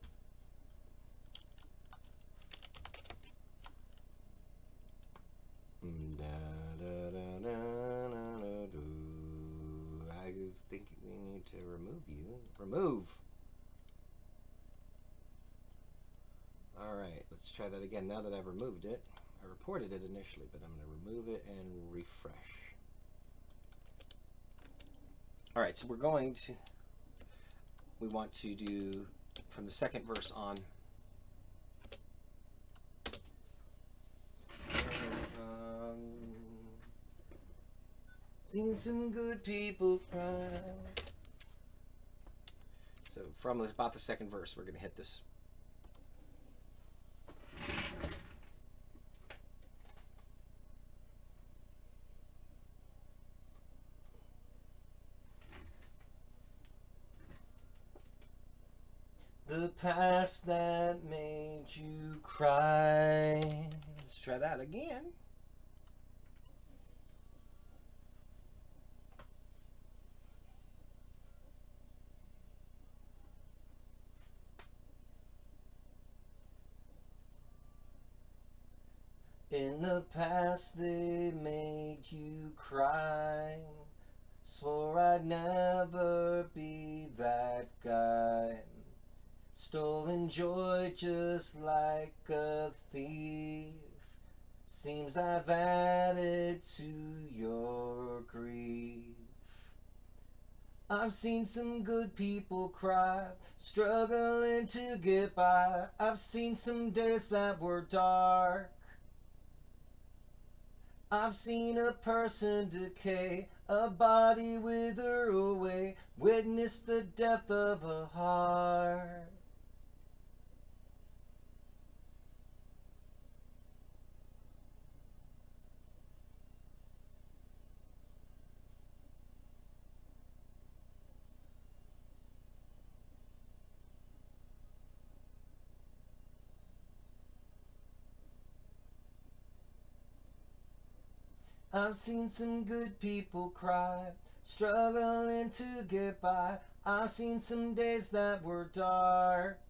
I think we need to remove you. Remove. Alright, let's try that again now that I've removed it. I reported it initially, but I'm going to remove it and refresh. Alright, so we're going to... We want to do from the second verse on. Seen some good people cry. So from about the second verse, we're going to hit this. The past that made you cry. Let's try that again. In the past they made you cry. Swore I'd never be that guy. Stolen joy just like a thief. Seems I've added to your grief. I've seen some good people cry, struggling to get by. I've seen some days that were dark. I've seen a person decay, a body wither away, witnessed the death of a heart. I've seen some good people cry, struggling to get by. I've seen some days that were dark.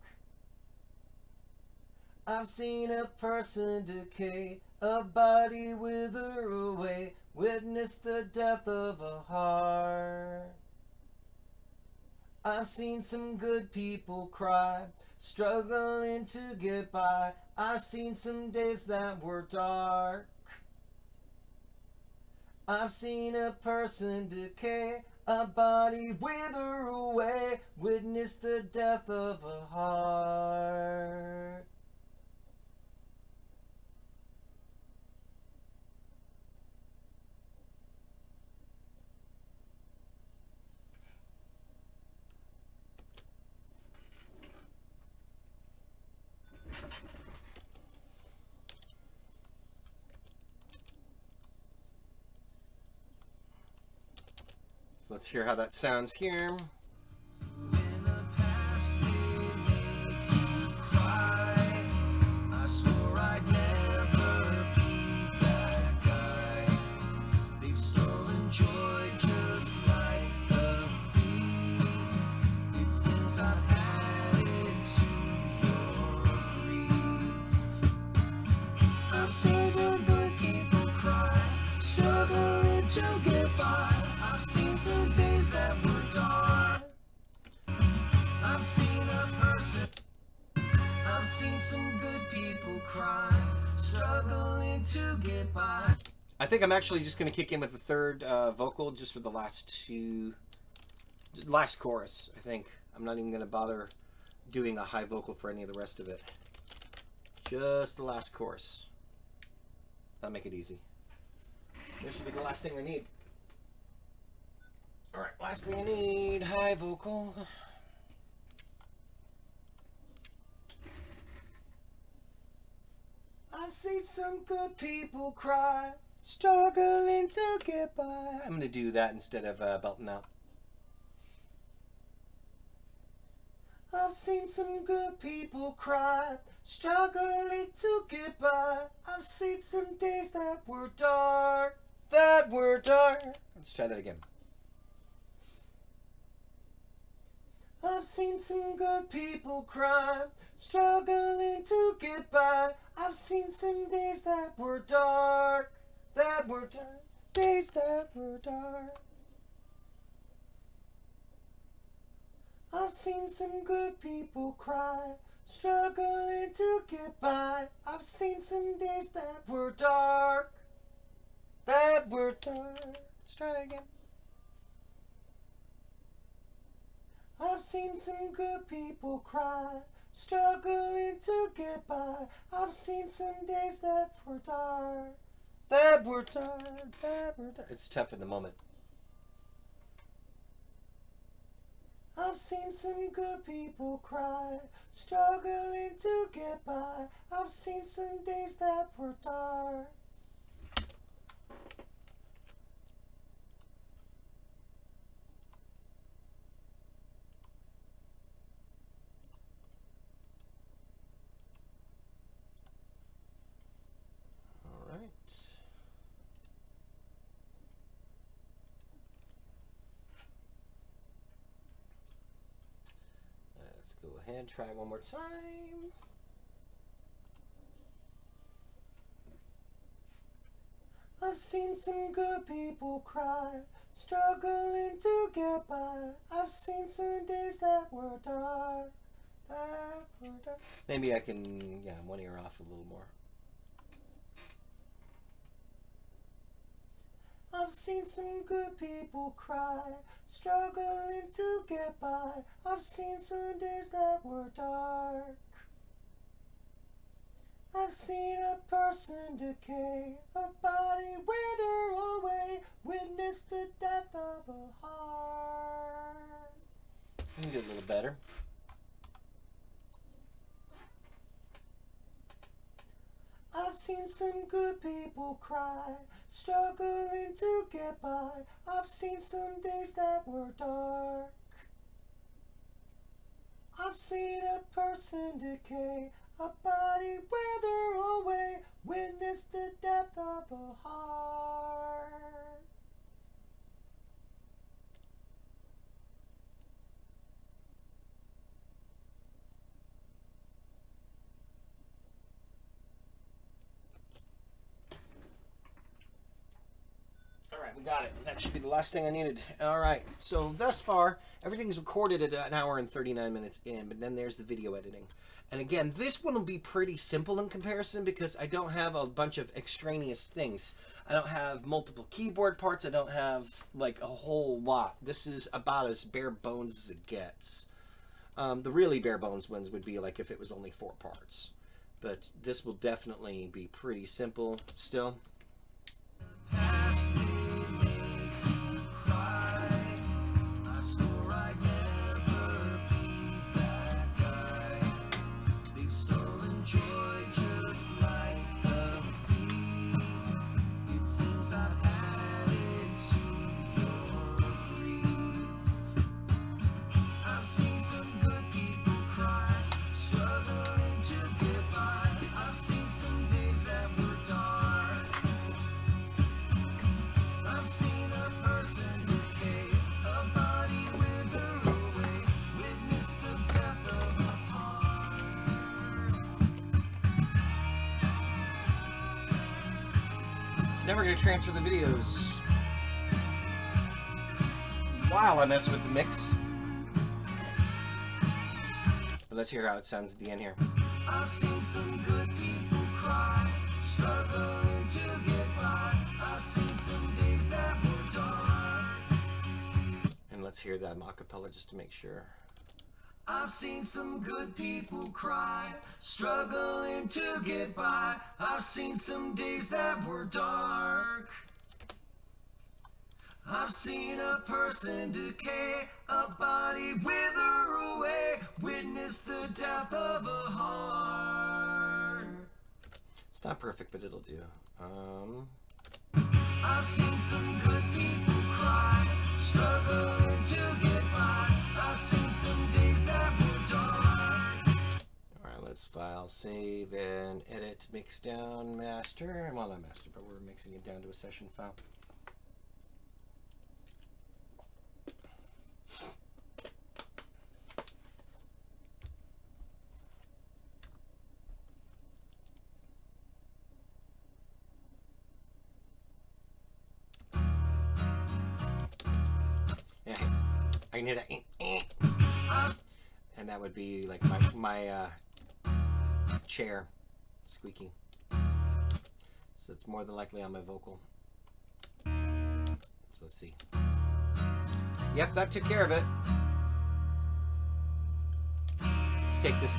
I've seen a person decay, a body wither away, witnessed the death of a heart. I've seen some good people cry, struggling to get by. I've seen some days that were dark. I've seen a person decay, a body wither away, witness the death of a heart. So let's hear how that sounds here. Some days that were dark. I've seen a person. I've seen some good people cry, struggling to get by. I think I'm actually just going to kick in with the third vocal just for the last chorus. I think I'm not even going to bother doing a high vocal for any of the rest of it. Just the last chorus. That'll make it easy. This should be the last thing we need. Alright, last thing I need, high vocal. I've seen some good people cry, struggling to get by. I'm going to do that instead of belting out. A I've seen some good people cry, struggling to get by. I've seen some days that were dark, Let's try that again. I've seen some good people cry, struggling to get by. I've seen some days that were dark, days that were dark. I've seen some good people cry, struggling to get by. I've seen some days that were dark, Let's try it again. I've seen some good people cry, struggling to get by. I've seen some days that were dark, It's tough in the moment. I've seen some good people cry, struggling to get by. I've seen some days that were dark. All right. Let's go ahead and try one more time. I've seen some good people cry, struggling to get by. I've seen some days that were dark, Maybe I can, one ear off a little more. I've seen some good people cry, struggling to get by. I've seen some days that were dark. I've seen a person decay, a body wither away, witness the death of a heart. I can do a little better. I've seen some good people cry, struggling to get by. I've seen some days that were dark. I've seen a person decay, a body wither away, witness the death of a heart. Alright, we got it. That should be the last thing I needed. Alright, so thus far, everything's recorded at 1 hour and 39 minutes in, but then there's the video editing. And again, this one will be pretty simple in comparison because I don't have a bunch of extraneous things. I don't have multiple keyboard parts. I don't have like a whole lot. This is about as bare bones as it gets. The really bare bones ones would be like if it was only 4 parts. But this will definitely be pretty simple still. Never going to transfer the videos while I mess with the mix. But let's hear how it sounds at the end here. I've seen some good people cry, struggling to get by. I've seen some days that were dark. And let's hear that a cappella just to make sure. I've seen some good people cry, struggling to get by. I've seen some days that were dark. I've seen a person decay, a body wither away, witness the death of a heart. It's not perfect, but it'll do. I've seen some good people cry, struggling to get by. I've seen some days that were dark. File, save, and edit, mix down, master. Well, not master, but we're mixing it down to a session file. Yeah, I can hear that. And that would be like my chair squeaking. So it's more than likely on my vocal. So let's see. Yep, that took care of it. Let's take this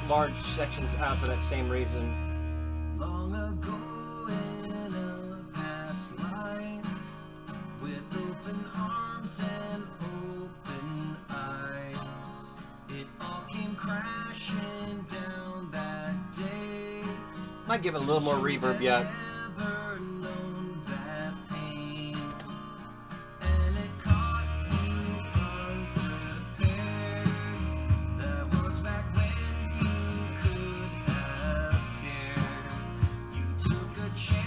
large sections out for that same reason. Long ago in a past life, with open arms and open eyes, it all came crashing down that day. Might give it a little more reverb yet. Never known that pain, and it caught you unprepared. That was back when you could have cared. You took a chance.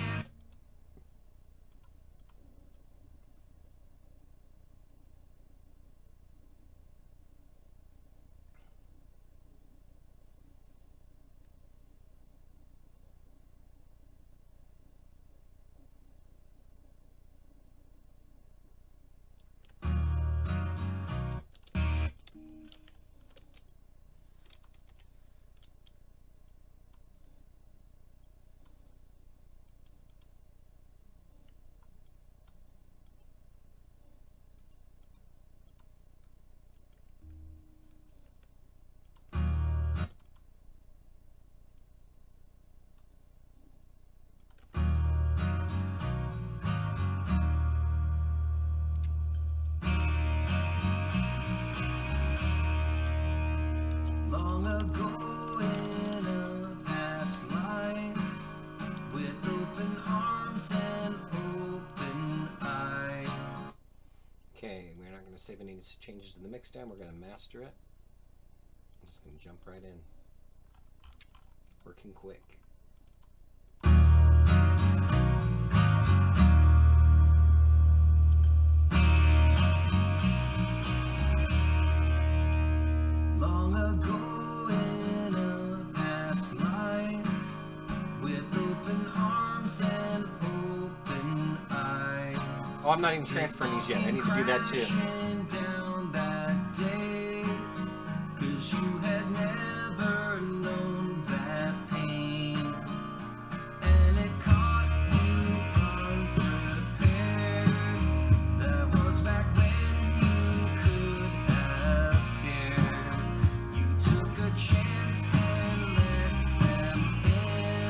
Long ago in a past life, with open arms and open eyes. Okay, we're not going to save any changes to the mix down. We're going to master it. I'm just going to jump right in. Working quick. Long ago in a past life, with open arms and open eyes. Oh, I'm not even transferring these yet. I need to do that too. Crashing down that day, 'cause you had never known that pain, and it caught you unprepared. That was back when you could have cared. You took a chance and let them in.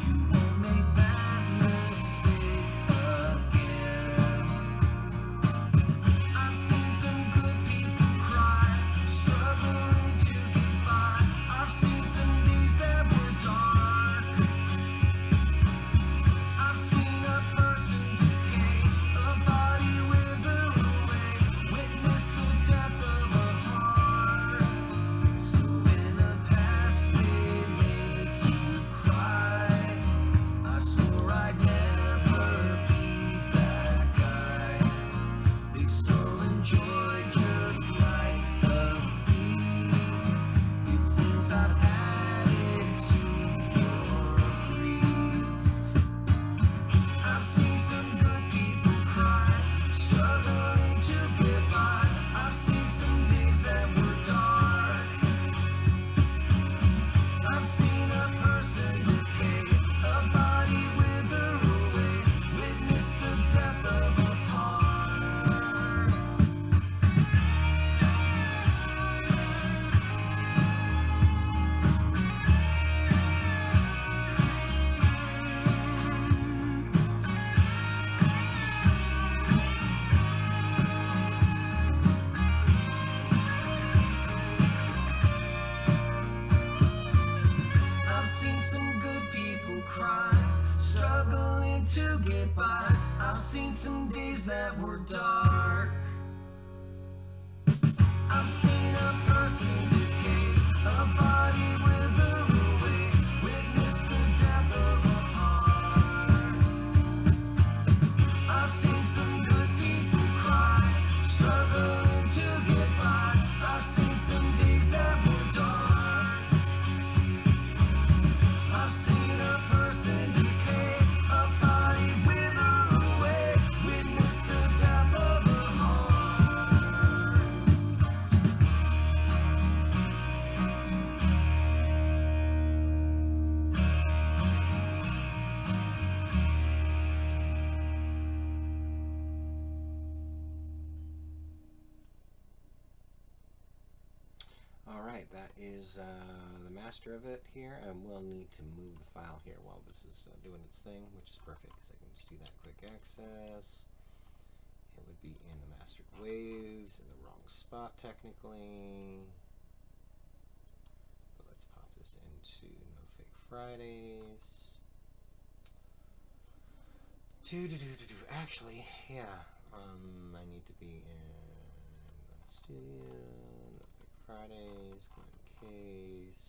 You won't make that mistake again. I've seen some good people cry, struggling to get by. I've seen some days that were dark. I've seen a person decay, a body wither away, witness the death of a heart. So in the past they make you cry. I swore I'd never be that guy. They've stolen joy just like a thief. It seems I've added to your grief. I've seen some good people cry, struggling to get by. I've seen some days that were dark. I've seen a person decay, a body wither away, witness the death of a heart. I've seen some good people cry, struggling to get by. I've seen some days that were dark. I've seen a person decay, a body wither is the master of it here, and we'll need to move the file here while this is doing its thing, which is perfect because I can just do that quick access. It would be in the mastered waves in the wrong spot technically. But let's pop this into No Fake Fridays. Actually, yeah, I need to be in Studio, No Fake Fridays, Glen Case,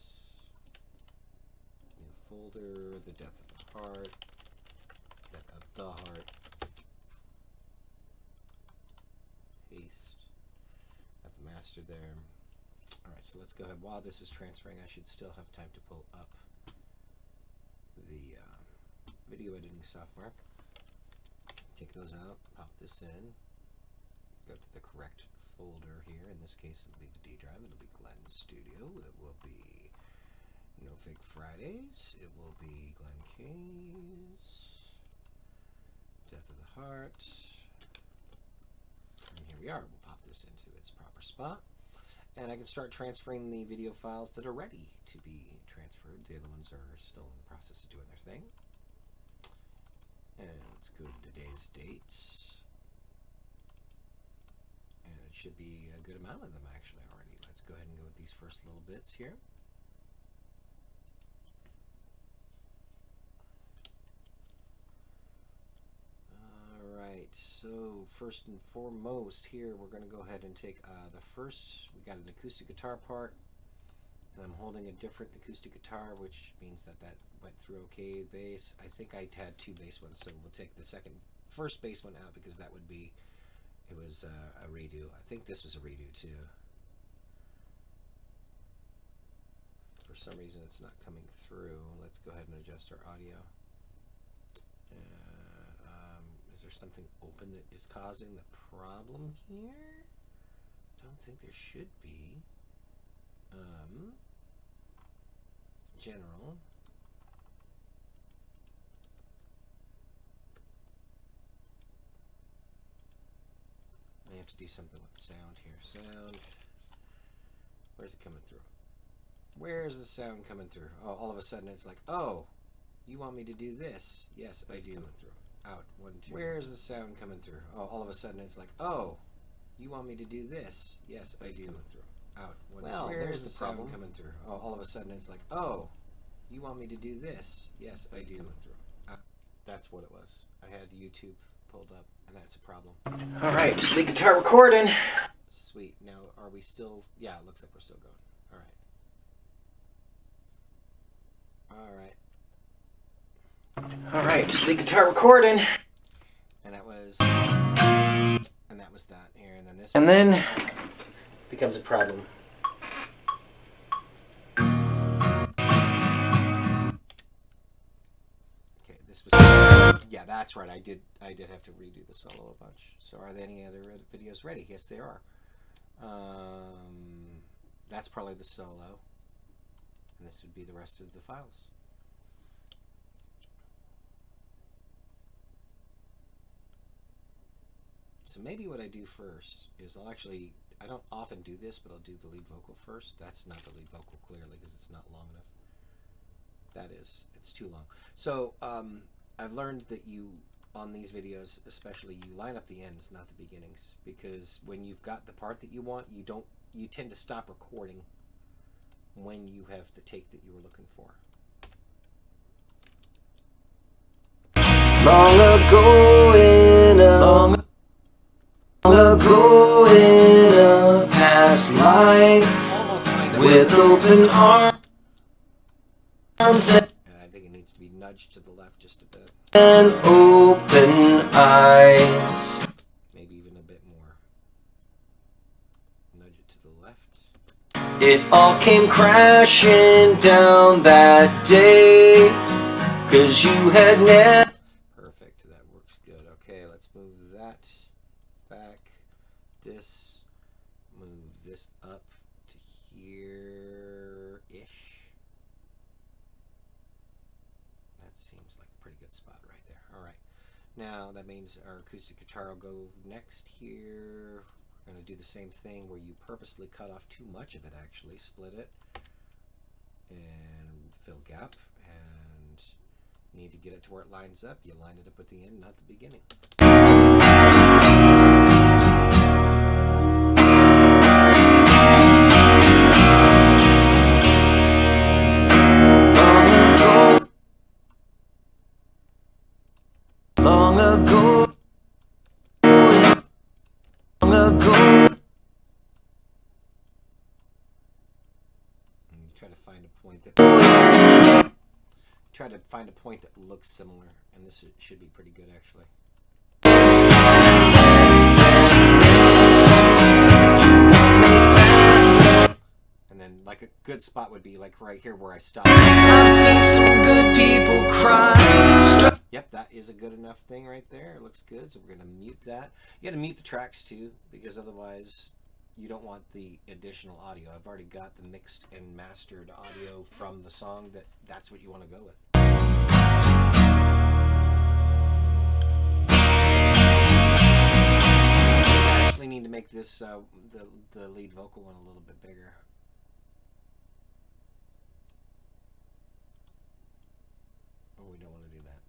new folder, The Death of the Heart, Death of the Heart, paste, have the master there. Alright, so let's go ahead. While this is transferring, I should still have time to pull up the video editing software. Take those out, pop this in, go to the correct folder here. In this case, it'll be the D drive. It'll be Glen Studio. It will be No Fake Fridays. It will be Glen Case, Death of the Heart. And here we are. We'll pop this into its proper spot. And I can start transferring the video files that are ready to be transferred. The other ones are still in the process of doing their thing. And let's go to today's dates. And it should be a good amount of them actually already. Let's go ahead and go with these first little bits here. Alright, so first and foremost here, we're going to go ahead and take the first, we got an acoustic guitar part. And I'm holding a different acoustic guitar, which means that went through okay. Bass, I think I had two bass ones, so we'll take the first bass one out because that would be, it was a redo. I think this was a redo too. For some reason it's not coming through. Let's go ahead and adjust our audio. Is there something open that is causing the problem here? Don't think there should be. General. I have to do something with sound here. Sound. Where's it coming through? Where's the sound coming through? Oh, all of a sudden it's like, oh, you want me to do this? Yes, I do. Coming through. Out. 1, 2. Where's the sound coming through? Oh, all of a sudden it's like, oh, you want me to do this? Yes, I do. Coming through. Out. 1, well, 2. Where's the sound coming through? Oh, all of a sudden it's like, oh, you want me to do this? Yes, I do. Coming through. Out. That's what it was. I had YouTube pulled up, and that's a problem. All right, the guitar recording. Sweet. Now, are we still? Yeah, it looks like we're still going. All right. All right, the guitar recording. And that was that here, and then this. And then becomes a problem. Okay, this was. Yeah, that's right. I did have to redo the solo a bunch. So, are there any other videos ready? Yes, there are. That's probably the solo, and this would be the rest of the files. So maybe what I do first is I don't often do this, but I'll do the lead vocal first. That's not the lead vocal clearly because it's not long enough. That is, it's too long. So I've learned that on these videos especially, you line up the ends, not the beginnings, because when you've got the part that you want, you tend to stop recording when you have the take that you were looking for. Long ago in a past life, with open arms I think it needs to be nudged to the left just a bit. and open eyes. Maybe even a bit more. Nudge it to the left. It all came crashing down that day, 'cause you had never. Perfect, that works good. Okay, let's move that back. This, move this up to here-ish. That seems like a pretty good spot right there. Alright, now that means our acoustic guitar will go next here. We're going to do the same thing where you purposely cut off too much of it actually, split it. and fill gap, and you need to get it to where it lines up. You line it up with the end, not the beginning. Long ago, And you try to find a point that looks similar, and this should be pretty good actually. And then like a good spot would be like right here where I stop. I've seen some good people cry. Yep, that is a good enough thing right there. It looks good, so we're going to mute that. You got to mute the tracks too, because otherwise you don't want the additional audio. I've already got the mixed and mastered audio from the song. That's what you want to go with. I actually need to make this the lead vocal one a little bit bigger. Oh, we don't want to do that.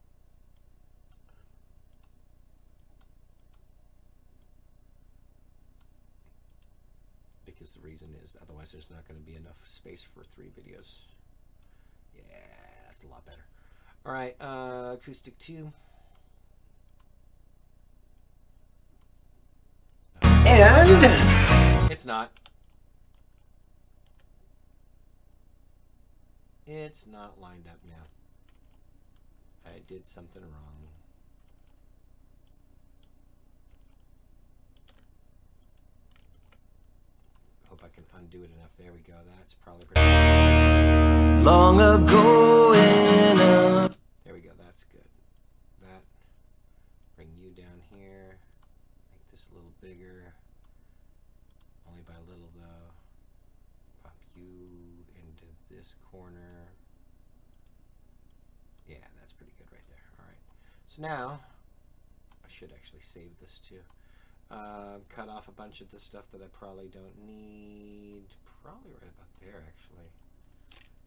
Because the reason is otherwise there's not going to be enough space for 3 videos. Yeah, that's a lot better. All right, acoustic 2. And It's not. It's not lined up now. I did something wrong. Hope I can undo it enough. There we go. That's probably pretty good. long ago in a There we go. That's good. That. Bring you down here. Make this a little bigger. Only by a little though. Pop you into this corner. Yeah, that's pretty good right there. Alright. So now, I should actually save this too. Cut off a bunch of the stuff that I probably don't need. Probably right about there actually.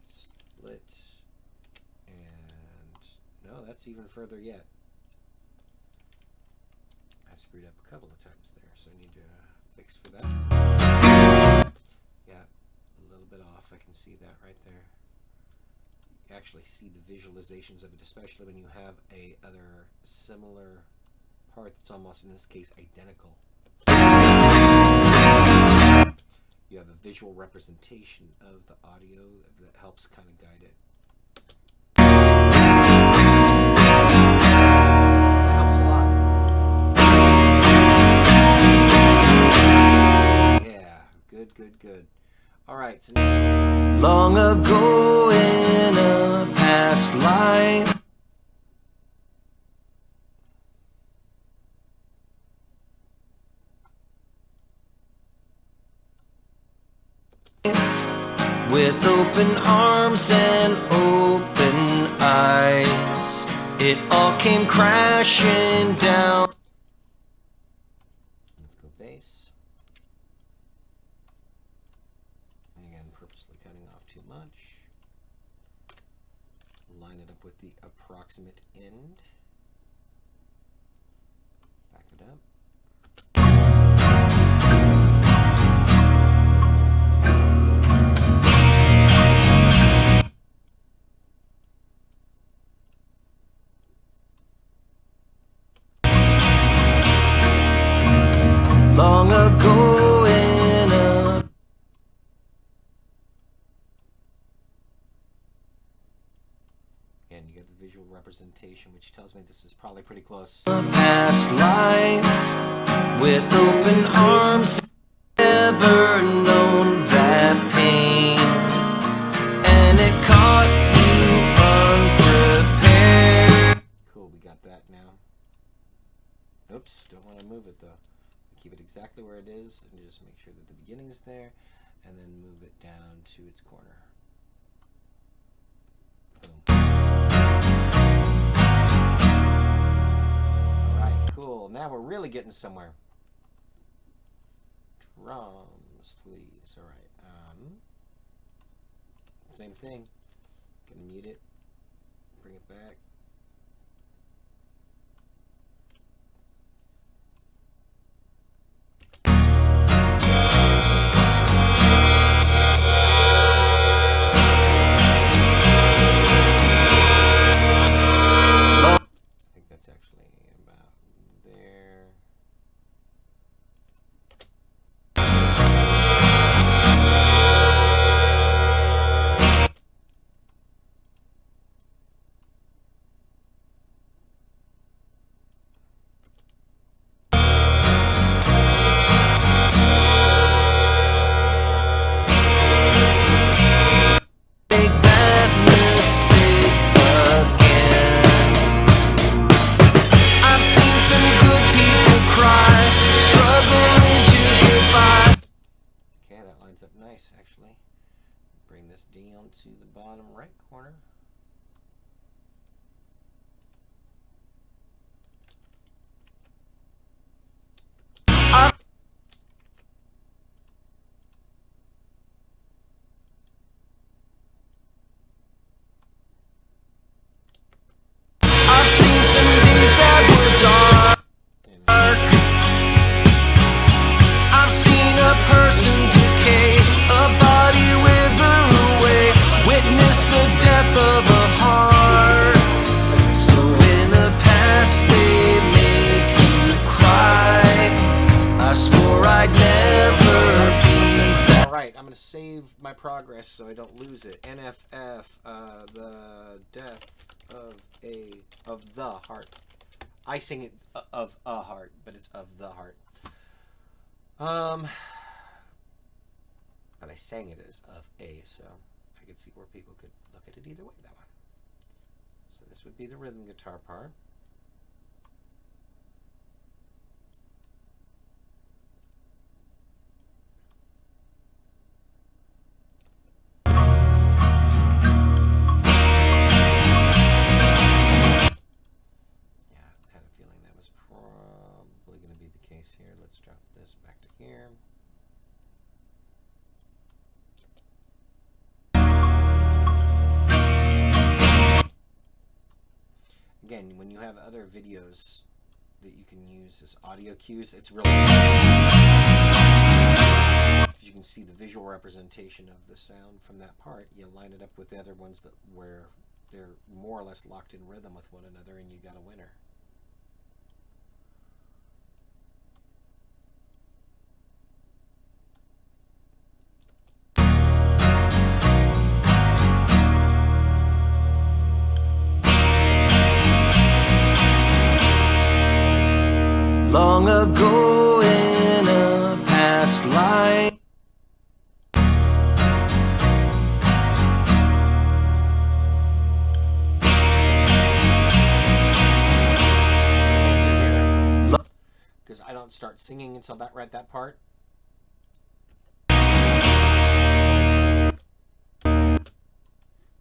Split. And no, that's even further yet. I screwed up a couple of times there, so I need to fix for that. Yeah, a little bit off. I can see that right there. You actually see the visualizations of it, especially when you have a other similar part that's almost, in this case, identical. You have a visual representation of the audio that helps kind of guide it. That helps a lot. Yeah, good, good, good. All right, so now, long ago in a past life. With open arms and open eyes, it all came crashing down. let's go bass. Again, purposely cutting off too much. Line it up with the approximate end. Back it up. Long ago in a And you get the visual representation, which tells me this is probably pretty close. past life, with open arms, never known that pain, and it caught you unprepared. Cool, we got that now. Oops, don't want to move it though. Keep it exactly where it is and just make sure that the beginning is there, and then move it down to its corner. Boom. Alright, cool. Now we're really getting somewhere. Drums, please. Alright. Same thing. Gonna mute it, bring it back. I think that's actually about there. Up nice, actually. Bring this down to the bottom right corner. I've seen some days that were dark. I've seen a person decay, a body wither away, witness the death of a heart. So in the past they make you cry. I swore I'd never be that. Alright, I'm going to save my progress so I don't lose it. NFF, the death of the heart. I sing it of a heart, but it's of the heart. But I sang it as of a, so I could see where people could look at it either way, that one. So this would be the rhythm guitar part. Probably going to be the case here. Let's drop this back to here. Again, when you have other videos that you can use as audio cues, it's really because you can see the visual representation of the sound from that part. You line it up with the other ones that where they're more or less locked in rhythm with one another, and you got a winner. Long ago in a past life, because I don't start singing until that part.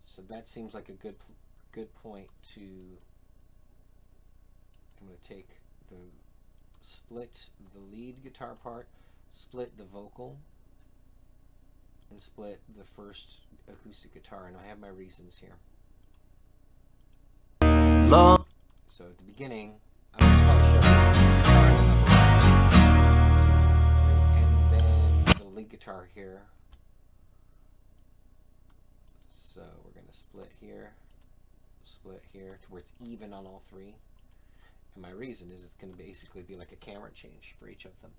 So that seems like a good point to. I'm going to take the split the lead guitar part, split the vocal, and split the first acoustic guitar, and I have my reasons here. long So at the beginning, I'm going to probably show the guitar in the upper right, and then the lead guitar here. So we're going to split here to where it's even on all three. And my reason is it's going to basically be like a camera change for each of them.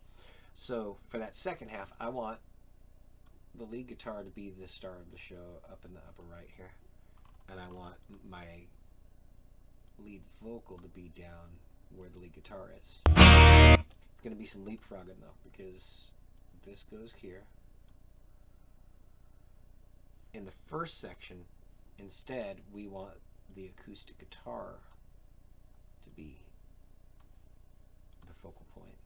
So for that second half, I want the lead guitar to be the star of the show up in the upper right here. And I want my lead vocal to be down where the lead guitar is. It's going to be some leapfrogging though, because this goes here. In the first section, instead, we want the acoustic guitar to be the focal point,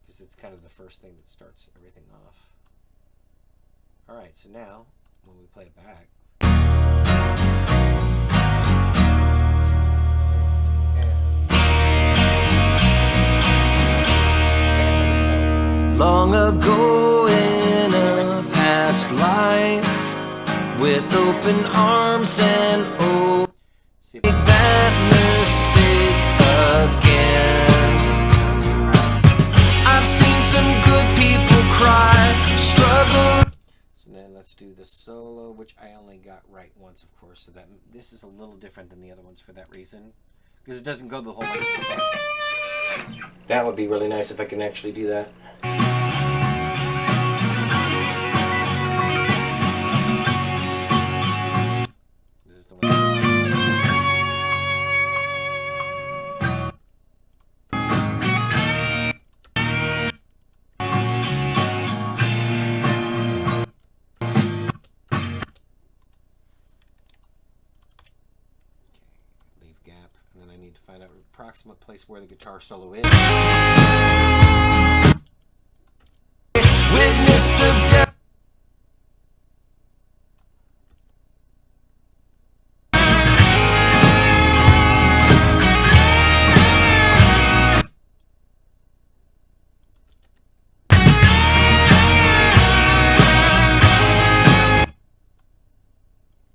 because it's kind of the first thing that starts everything off. Alright, so now, when we play it back, long ago in a past past life with open arms and oh, See, make that mistake again. I've seen some good people cry, struggle. so then let's do the solo, which I only got right once, of course. So that this is a little different than the other ones for that reason, because it doesn't go the whole length of the song. That would be really nice if I can actually do that. This is the one. Leave gap, and then I need to find out the approximate place where the guitar solo is. Witness the death.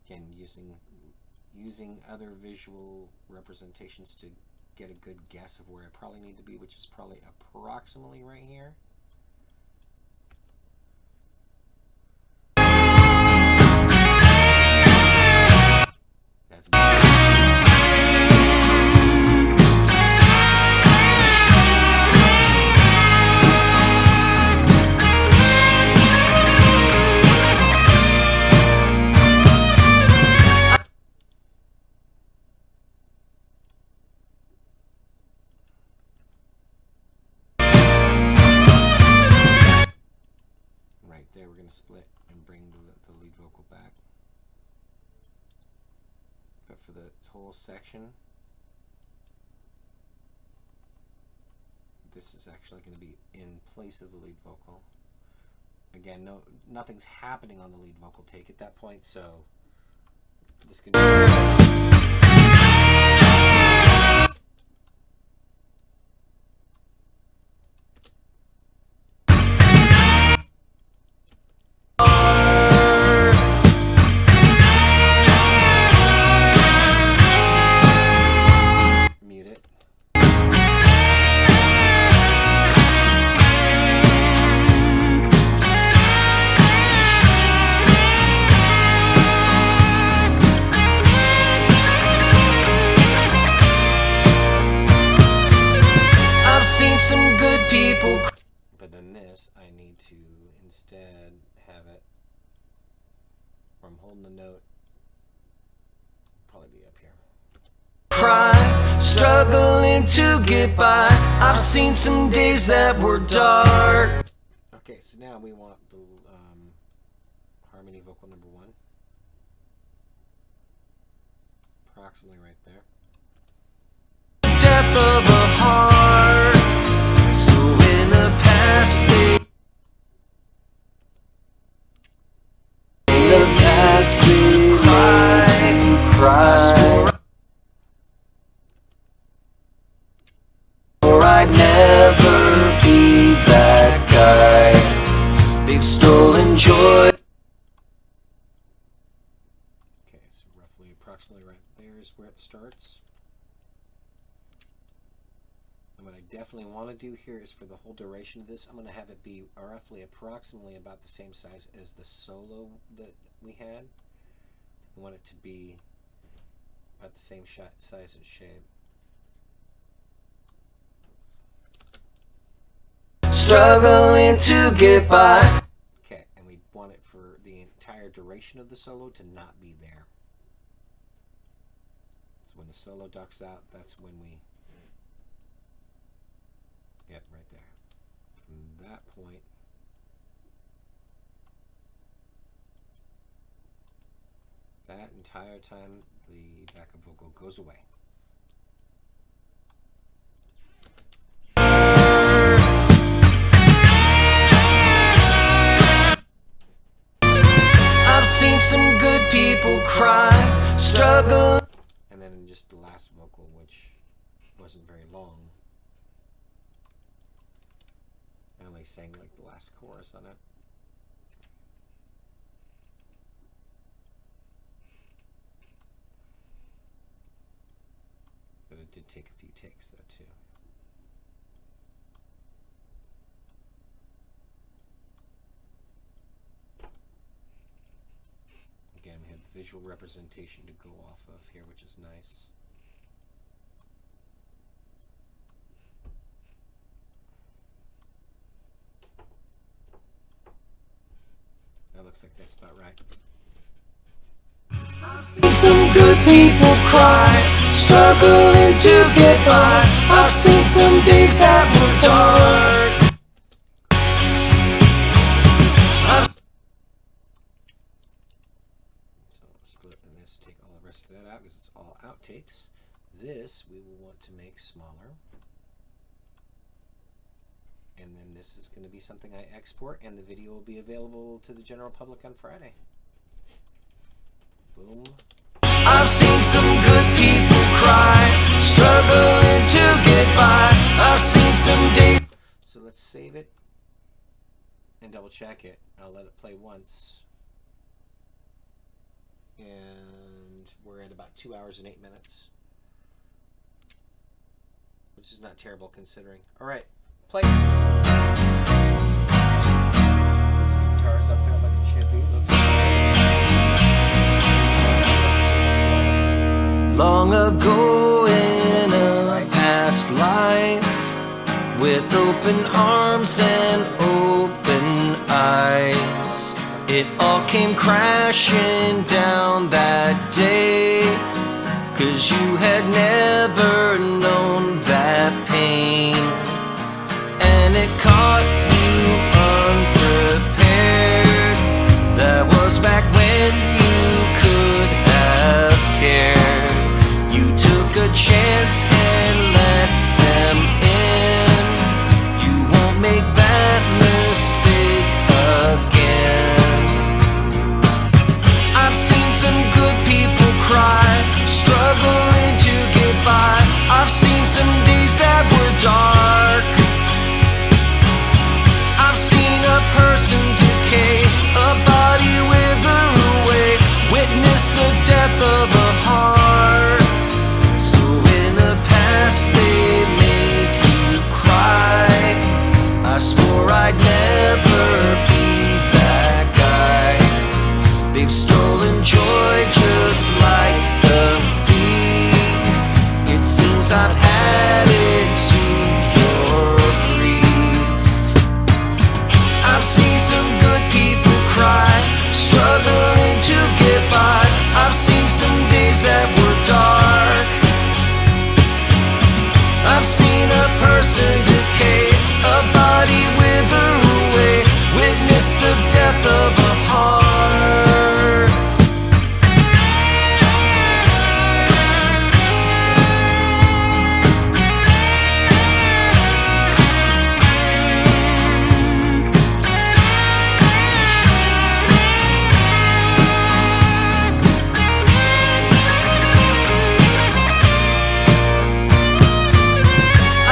Again, using other visual representations to get a good guess of where I probably need to be, which is probably approximately right here. That's right there. We're going to split and bring the lead vocal back. But for the whole section, this is actually going to be in place of the lead vocal. Again, nothing's happening on the lead vocal take at that point, so this can mute it. I've seen some good people. But then this, I need to instead have it where I'm holding the note, probably be up here. Cry, struggling to get by. I've seen some days that were dark. Okay, so now we want the harmony vocal number 1. Approximately right there. Death of a heart. So in the past we cry. I swore I'd never be that guy. They've stolen joy. Okay, so roughly approximately right there is where it starts. And what I definitely want to do here is for the whole duration of this, I'm going to have it be roughly approximately about the same size as the solo that we had. I want it to be about the same size and shape. Struggling to get by. Okay, and we want it for the entire duration of the solo to not be there. So when the solo ducks out, that's when we... Yep, right there. From that point, that entire time, the backup vocal goes away. I've seen some good people cry, struggle. And then just the last vocal, which wasn't very long. I only sang like the last chorus on it. did take a few takes though too. Again, we have visual representation to go off of here, which is nice. That looks like that's about right. I've seen some good people cry, struggling to get by. I've seen some days that were dark. So split this, take all the rest of that out because it's all outtakes. This we will want to make smaller. And then this is going to be something I export, and the video will be available to the general public on Friday. Boom. I've seen some good people cry, struggling to get by. I've seen some days. So let's save it and double check it. I'll let it play once. And we're at about 2 hours and 8 minutes, which is not terrible considering. All right, play. The guitar's up there like it should be. Looks Long ago in a past life, with open arms and open eyes, it all came crashing down that day, 'cause you had never known that pain, and it caught you unprepared. That was back when you could have cared. You took a chance and let them in. You won't make that mistake again. I've seen some good people cry, struggling to get by. I've seen some days that were dark. I've seen a person decay, a body wither away, witness the death of a heart. So in the past they make you cry. I swore I'd never be that guy. They've stolen joy just like a thief. It seems I've added to your grief. I've seen some good people cry, struggling to get by. I've seen some days that were dark. I've seen a person decay, a body wither away, witness the death of a heart.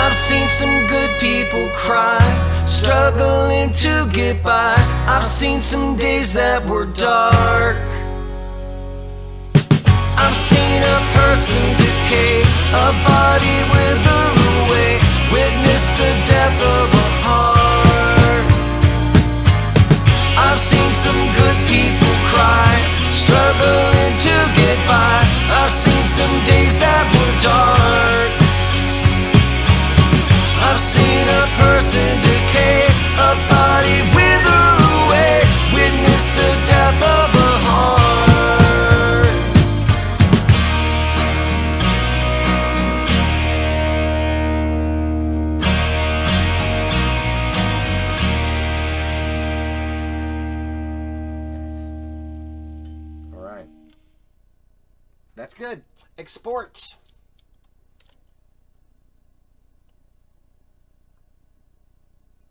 I've seen some good people cry, struggling to get by. I've seen some days that were dark. I've seen a person decay, a body wither away, witness the death of a heart. I've seen some good people cry, struggling to get by. I've seen some days that were dark. I've seen a person decay, a body wither away, witness the death of a heart. All right. That's good. Export.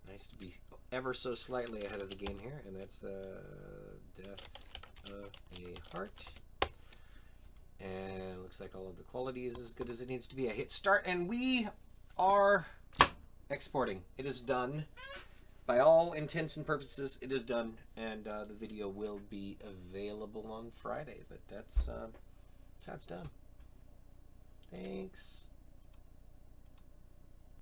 Nice to be ever so slightly ahead of the game here, and that's Death of a Heart. And it looks like all of the quality is as good as it needs to be. I hit start, and we are exporting. It is done. By all intents and purposes, it is done, and the video will be available on Friday. But that's done. Thanks.